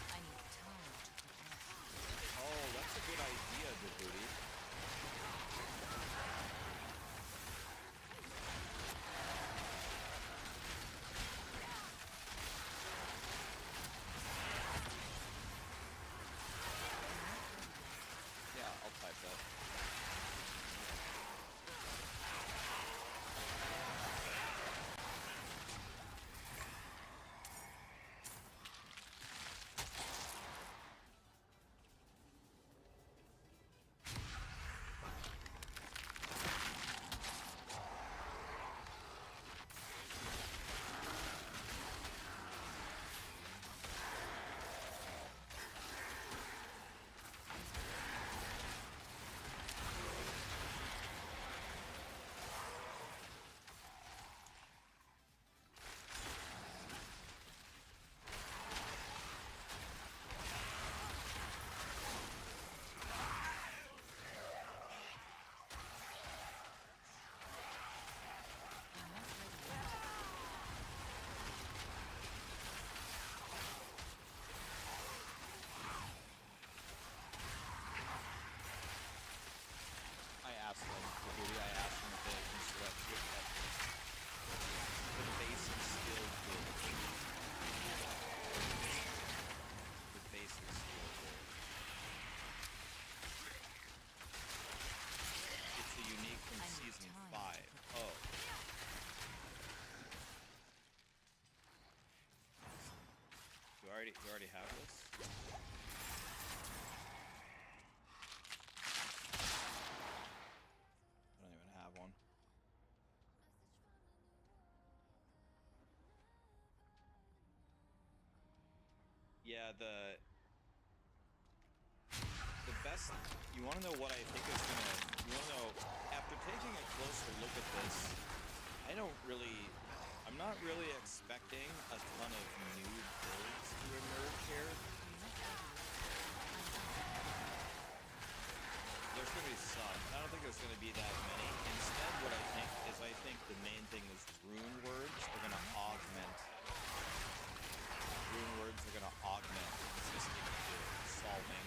I need time to prepare. Oh, that's a good idea, Dubby. Yeah, I'll type that. I'm not ready yet. I asked them, Dubby, I asked them if they can select the basic skill build. The basic skill build. It's a unique from I need season time 5. to prepare. Oh. You already have this? I don't even have one. Yeah, the best. You want to know what I think is gonna. You want to know after taking a closer look at this. I'm not really expecting a ton of new builds to emerge here. I'm not ready yet. There's gonna be some. I don't think there's gonna be that many. Instead, what I think the main thing is rune words are gonna augment. Rune words are gonna augment existing builds, solving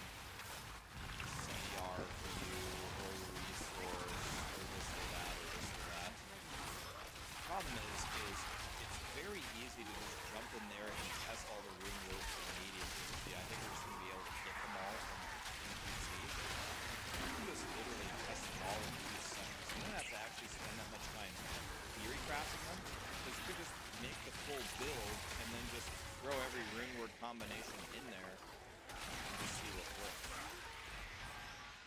CDR for you, or your resource, or this or that, or this or that. The problem is it's very easy to just jump in there and test all the rune words immediately. Yeah, I think we're just gonna be able to get them all from NPC. You can just literally test them all in 2 seconds. You don't have to actually spend that much time theory crafting them, because you could just make the full build and then just throw every rune word combination in there and just see what works.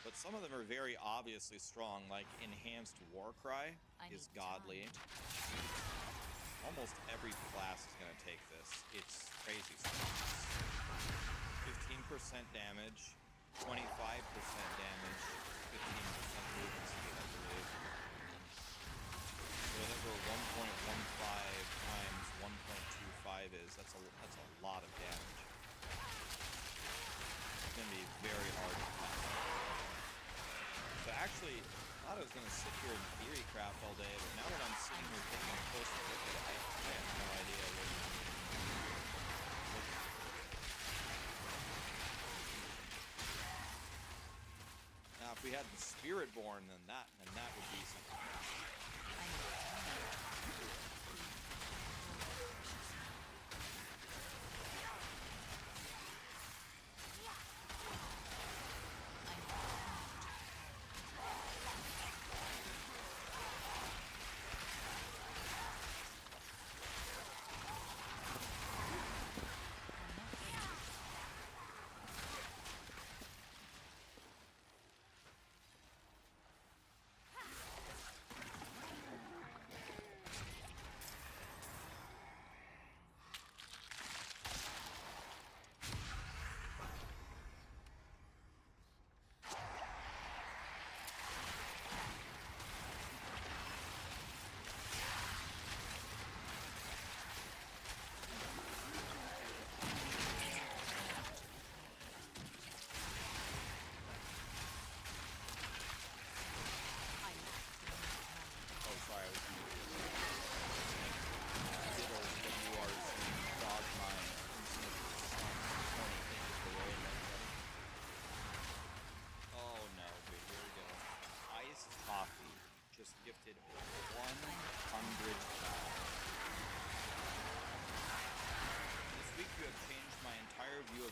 But some of them are very obviously strong, like Enhanced Warcry I is need godly. time to Almost every class is going to take this. It's crazy strong. 15% damage, 25% damage, 15% movement speed, I believe. So whatever 1.15 times 1.25 is, that's a lot of damage. It's going to be very hard to pass. So actually, I thought I was going to sit here and theory craft all day, but now that I'm sitting here taking a closer look at it, I have no idea what. Now, if we had the Spiritborn, then that would be something. I need time.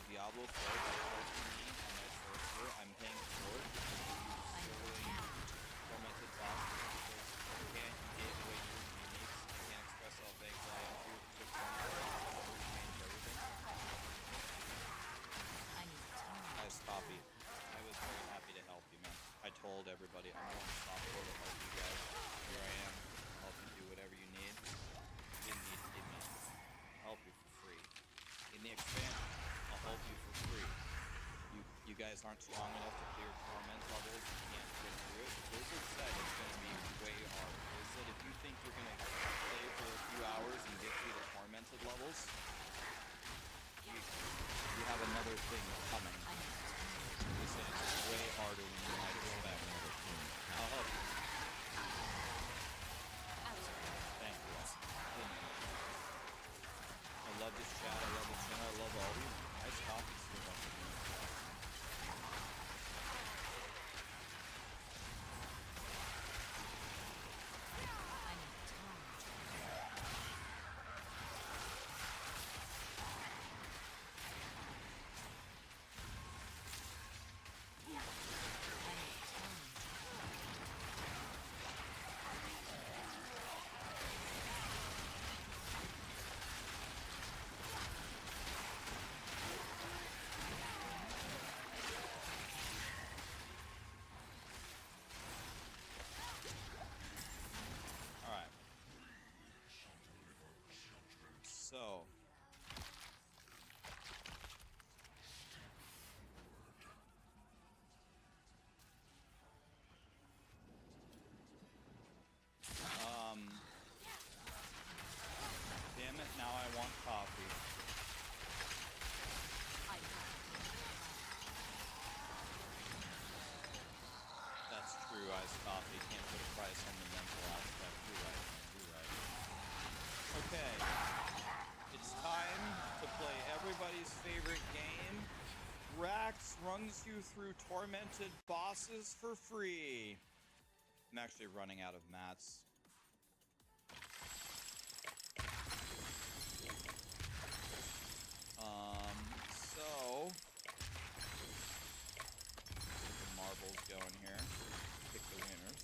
Diablo 4 by helping me on my sorcerer. I'm paying for it because you I need slowly talent. tormented bosses because you can't give away your uniques. You can't express how thankful I am for you. It took 1 hour to change everything. I need talent. Guys, copy. I was very happy to help you, man. I told everybody I'm going to stop for to help you guys. Here I am. I'll help you do whatever you need. You didn't need to give me. I'll help you for free. In the expansion, I'll help you for free. You guys aren't strong enough to clear torment levels. You can't get through it. Blizzard said it's going to be way harder. They said if you think you're going to play for a few hours and get through the tormented levels, you have another thing coming. I need talent. They said it's way harder than you might expect. I'll help you. Absolutely. Thank you. I love this chat. I love this channel. I love all of you. Nice copies for once again. I need talent. I need talent. All right. So. Damn it, now I want coffee. I have to That's true, iced coffee. Can't put a price on the mental aspect. You're right, man. You're right. Okay. It's time to play everybody's favorite game. Rax runs you through tormented bosses for free. I'm actually running out of mats. So get the marbles going here. Pick the winners.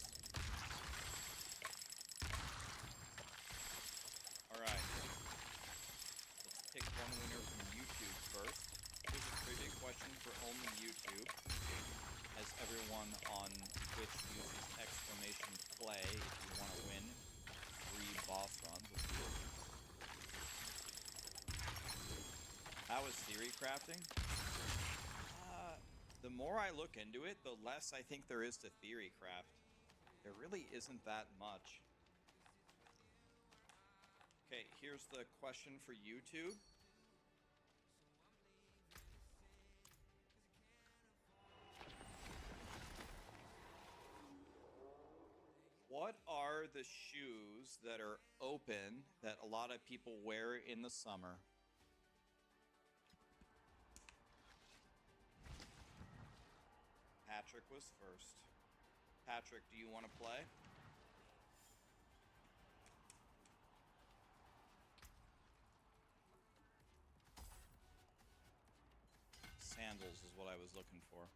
Alright. Let's pick one winner from YouTube first. Here's a trivia question for only YouTube, as everyone on Twitch uses exclamation play if you want to win free boss runs with you. How is theory crafting? The more I look into it, the less I think there is to theory craft. There really isn't that much. Okay, here's the question for YouTube. What are the shoes that are open that a lot of people wear in the summer? Patrick was first. Patrick, do you want to play? Sandals is what I was looking for.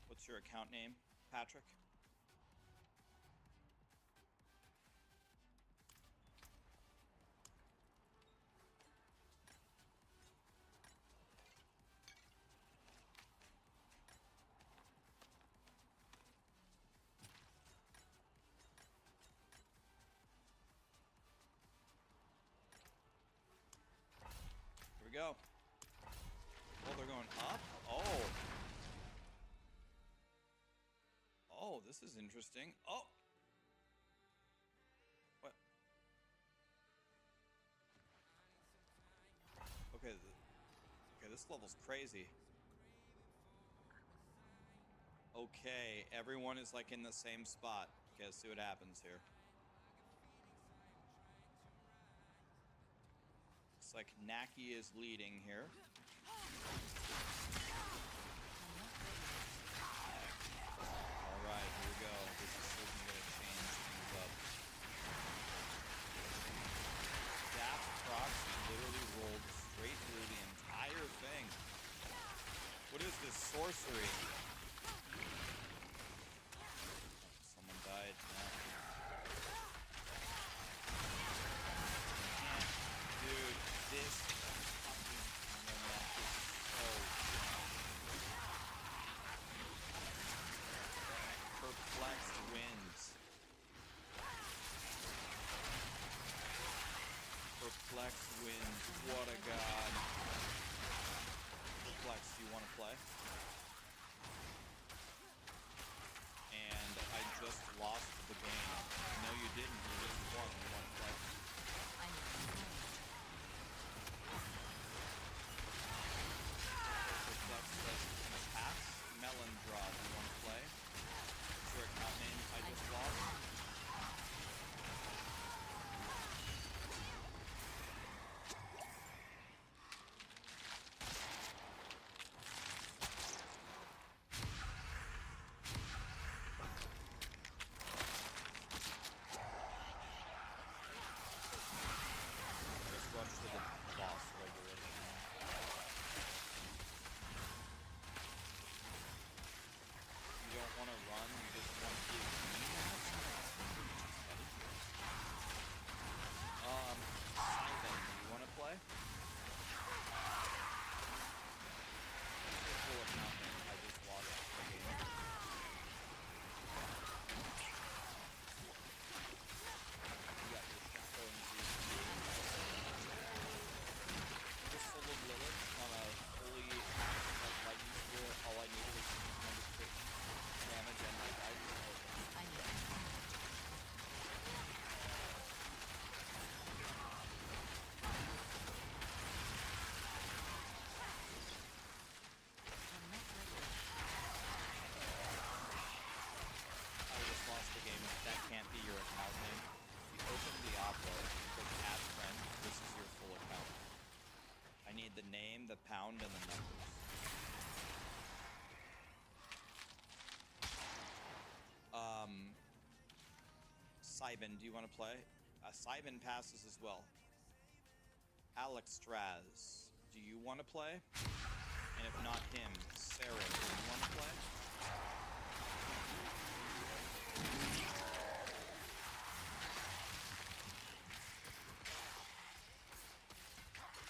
What's your account name, Patrick? Here we go. Oh, they're going up? Oh. Oh, this is interesting. Oh. What? Okay. Okay, this level's crazy. Okay, everyone is like in the same spot. Okay, let's see what happens here. Looks like Naki is leading here. Alright, here we go. This is certainly going to change things up. Daft Proxy literally rolled straight through the entire thing. this sorcery? Someone died. No. Dude, this fucking mech is so perplexed wins. Perplexed wins. What a god. Perplexed, do you want to play? And I just lost the game. No, you didn't. You just won. You want to play? I need time. Perplexed says, can I pass? Melon draw. Do you want to play? What's your account name? I just lost. Just rush to the boss like you're ready now. You don't want to run, you just want to give me that? Simon, do you want to play? What's your full account name? I just lost the game. You got your shadow and just full of Lilith on a fully like lightning spear. All I needed was tremendous crit damage and my dice. I need time. I'm not ready. I just lost the game. That can't be your account name. If you open Diablo, click add friend. This is your full account. I need the name, the pound, and the numbers. Simon, do you want to play? Simon passes as well. Alex Straz, do you want to play? And if not him, Sarah, do you want to play?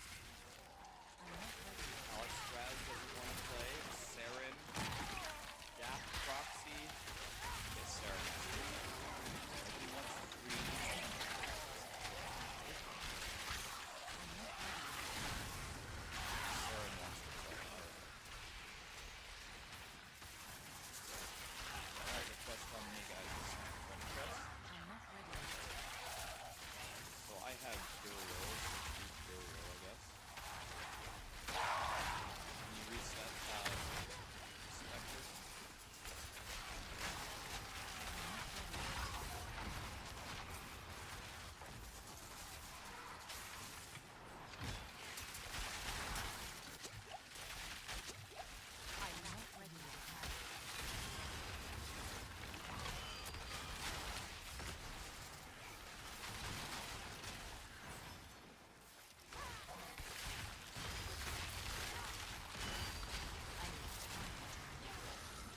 I'm not ready. Alex Straz, does you want to play? Saren, Daft Proxy. Yes, Saren. He wants three. I'm not ready. Saren wants to play. Alright, request on me, guys. Friend request. I'm not ready. So I have Burial, I guess. Can you reset Spectre? I'm not ready to attack. I need time.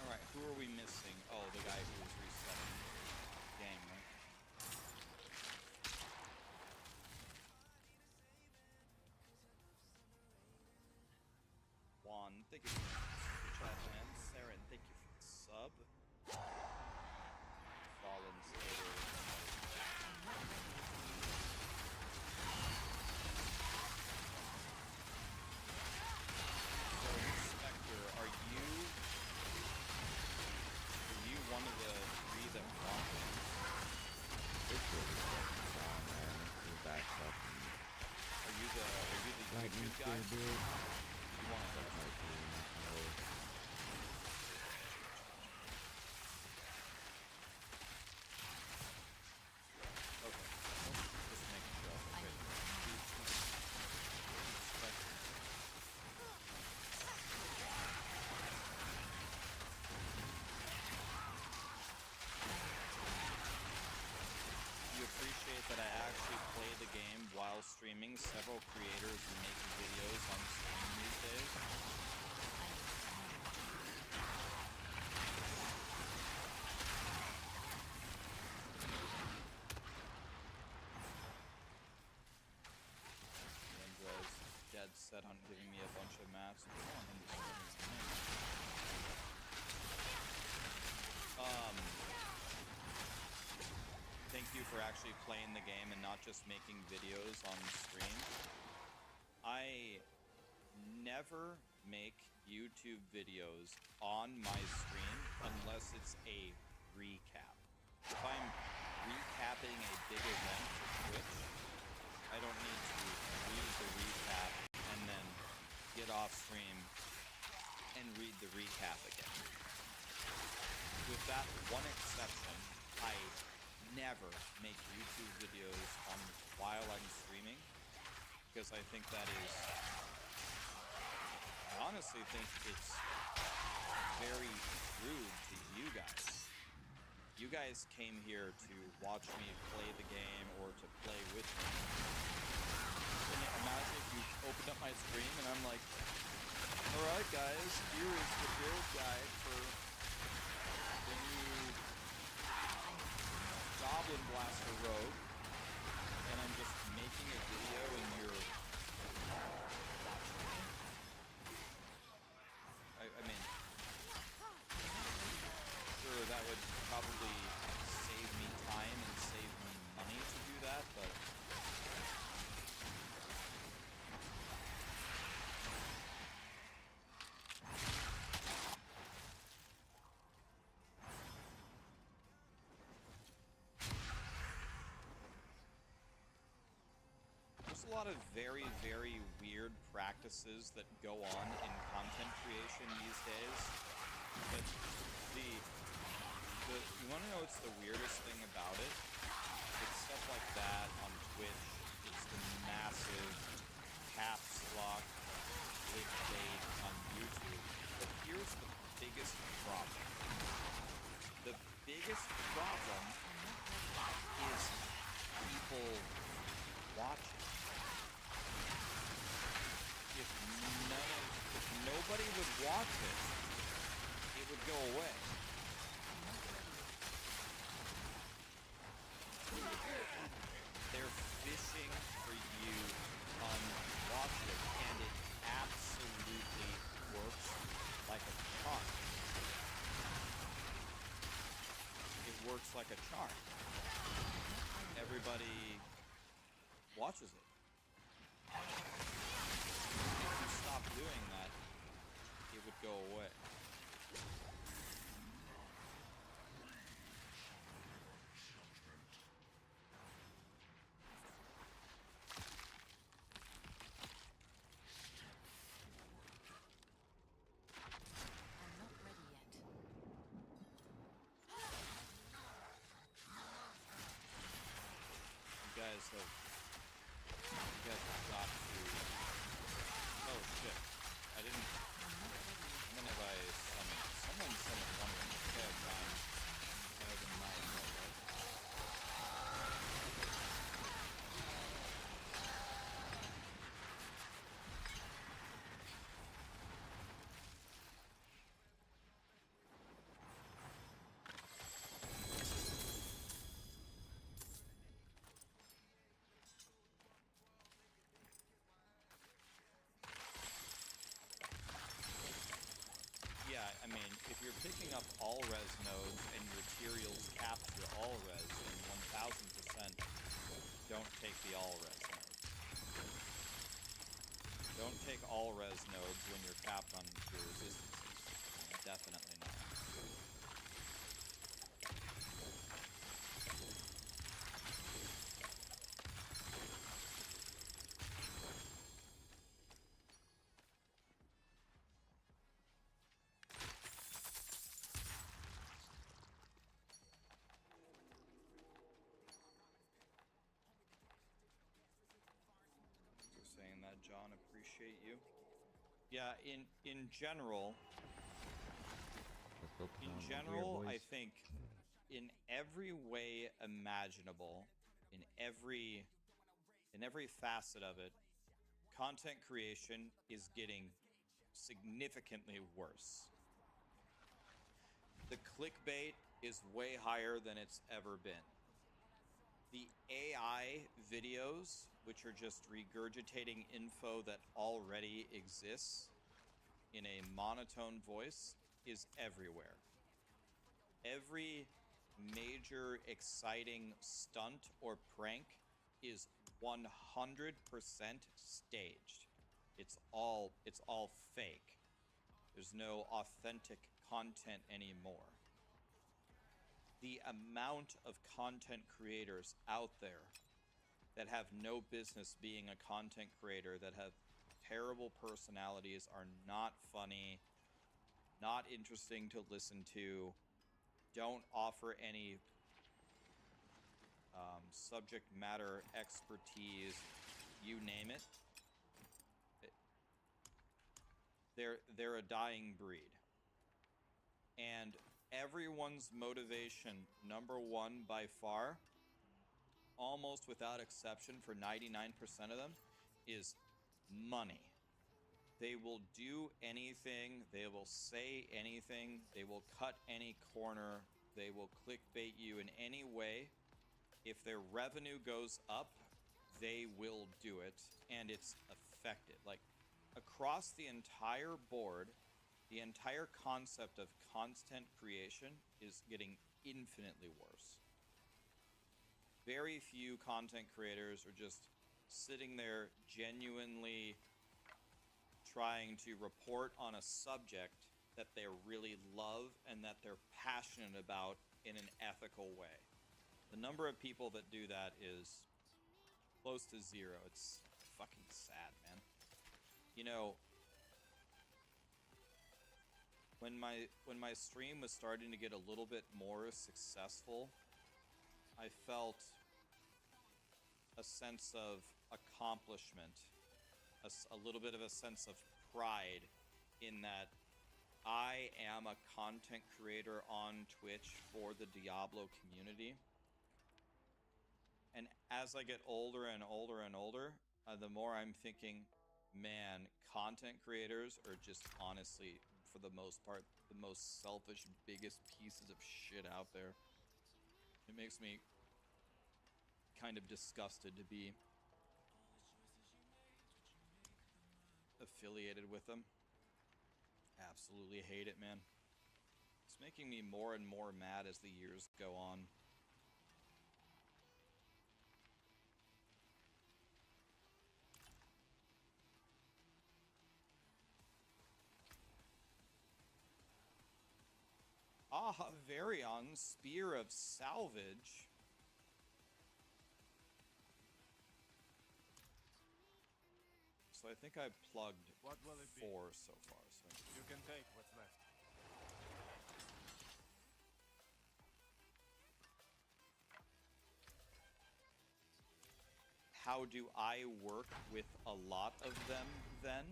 Alright, who are we missing? Oh, the guy who was resetting the game, right? Juan, thank you for the super chat, man. Saren, thank you for the sub. Fallen Slater. I'm not ready. So, Spectre, are you one of the three that won? This was fucking fun, man. He backs up and Are you the lightning YouTube guy? spear, dude. You want to Like, Okay. Just making sure. I Okay. need Spectre. You appreciate that I actually play the game while streaming. Several creators make videos on stream these days. I need time. dad's set on giving me a bunch of mats. I don't want him to spend his money. Thank you for actually playing the game and not just making videos on stream. I never make YouTube videos on my stream unless it's a recap. If I'm recapping a big event for Twitch, I don't need to read the recap and then get off stream and read the recap again. With that one exception, I never make YouTube videos while I'm streaming, because I think that is, I honestly think it's very rude to you guys. You guys came here to watch me play the game or to play with me. Can you imagine if you opened up my stream and I'm like, alright guys, here is the build guide for the new Goblin Blaster Rogue, and I'm just making a video and you're watching me? I mean, sure, that would probably save me time and save me money to do that, but there's a lot of very, very weird practices that go on in content creation these days. But you want to know what's the weirdest thing about it? It's stuff like that on Twitch. It's the massive caps lock clickbait on YouTube. But here's the biggest problem. The biggest problem is people watching. If nobody would watch it, it would go away. They're fishing for you to watch it, and it absolutely works like a charm. It works like a charm. Everybody watches it. If you stop doing that, it would go away. I'm not ready yet. You guys have got to. Oh shit! I didn't. How many have I summoned? Someone summoned one of them. Okay, I'm fine. I have a 9 more, right? Yeah, I mean, if you're picking up all res nodes and your materials capture all res, then 1000% don't take the all res nodes. Don't take all res nodes when you're capped on your resistances. Definitely not. Saying that, John, appreciate you. Yeah, in general, I think in every way imaginable, in every facet of it, content creation is getting significantly worse. The clickbait is way higher than it's ever been. the AI videos, which are just regurgitating info that already exists in a monotone voice, is everywhere. Every major exciting stunt or prank is 100% staged. It's all fake. There's no authentic content anymore. The amount of content creators out there that have no business being a content creator, that have terrible personalities, are not funny, not interesting to listen to, don't offer any subject matter expertise, you name it. They're a dying breed. And everyone's motivation, number one by far, almost without exception for 99% of them, is money. They will do anything, they will say anything, they will cut any corner, they will clickbait you in any way. If their revenue goes up, they will do it, and it's effective. Like, across the entire board, the entire concept of content creation is getting infinitely worse. Very few content creators are just sitting there genuinely trying to report on a subject that they really love and that they're passionate about in an ethical way. The number of people that do that is close to zero. It's fucking sad, man. You know, when my stream was starting to get a little bit more successful, I felt a sense of accomplishment, a little bit of a sense of pride in that I am a content creator on Twitch for the Diablo community. And as I get older and older and older, the more I'm thinking, man, content creators are just honestly, for the most part, the most selfish, biggest pieces of shit out there. It makes me kind of disgusted to be affiliated with them. Absolutely hate it, man. It's making me more and more mad as the years go on. Ah, Varion, Spear of Salvage. So I think I plugged 4 so far. So You can take what's left. how do I work with a lot of them then?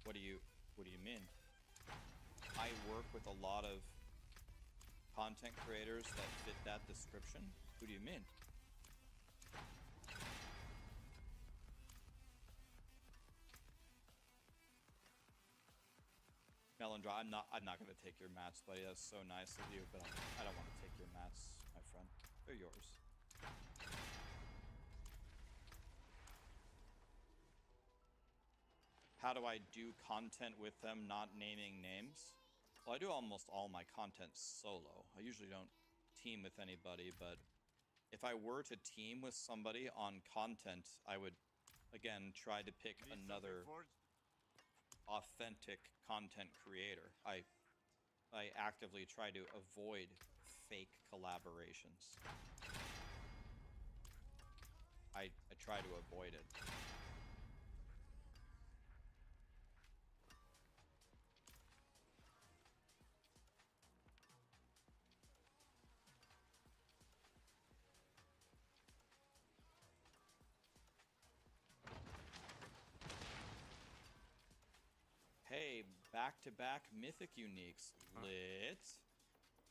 What do you mean? I work with a lot of content creators that fit that description? Who do you mean? Melindra, I'm not gonna take your mats, buddy. That's so nice of you, but I don't want to take your mats, my friend. They're yours. How do I do content with them, not naming names? Well, I do almost all my content solo. I usually don't team with anybody, but if I were to team with somebody on content, I would, again, try to pick another authentic content creator. I actively try to avoid fake collaborations. I try to avoid it. Hey, back-to-back Mythic Uniques. Lit.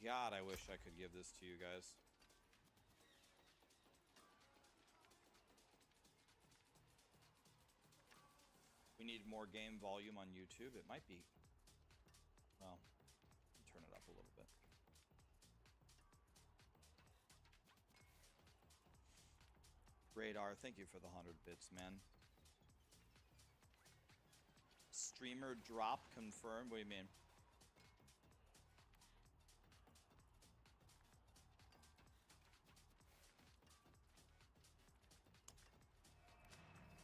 God, I wish I could give this to you guys. We need more game volume on YouTube. It might be... Well, turn it up a little bit. Radar, thank you for the 100 bits, man. Streamer drop confirmed. What do you mean?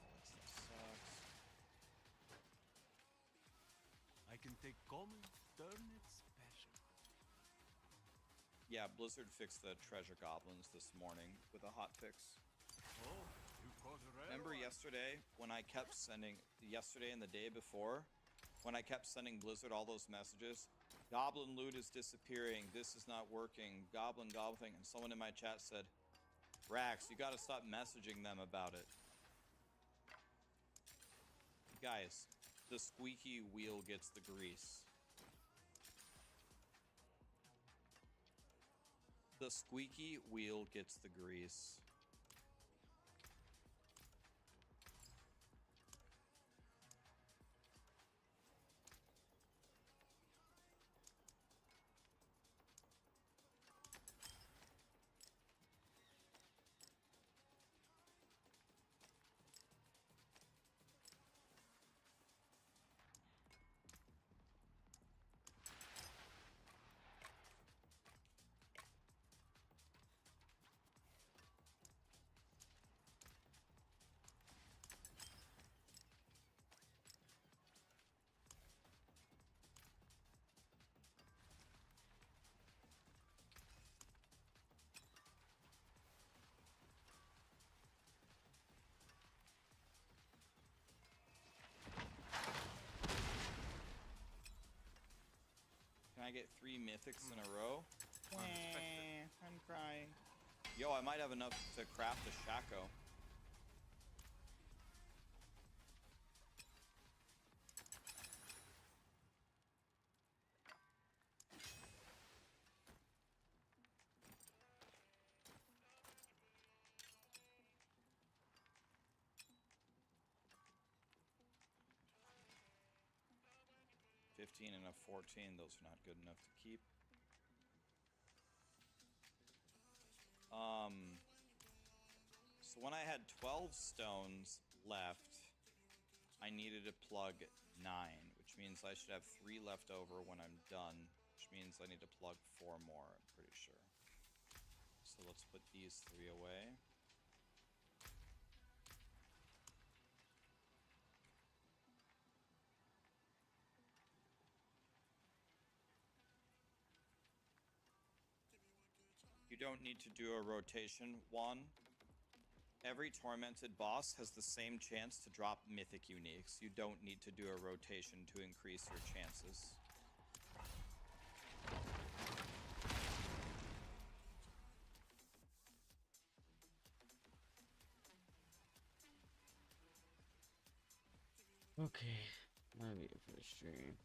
Oh, that stuff sucks. I can take common, turn it special. Yeah, Blizzard fixed the treasure goblins this morning with a hot fix. Oh, you caught a rare Remember one. yesterday when I kept sending, yesterday and the day before, when I kept sending Blizzard all those messages? Goblin loot is disappearing. This is not working. Goblin thing. And someone in my chat said, Rax, you gotta stop messaging them about it. Guys, the squeaky wheel gets the grease. The squeaky wheel gets the grease. Can I get 3 mythics in a row? I'm crying. Yo, I might have enough to craft a Shaco. $15 and a 14, those are not good enough to keep. So when I had 12 stones left, I needed to plug 9, which means I should have 3 left over when I'm done, which means I need to plug 4 more, I'm pretty sure. So let's put these 3 away. You don't need to do a rotation, Juan. Every tormented boss has the same chance to drop mythic uniques. You don't need to do a rotation to increase your chances. Okay, might be it for the stream.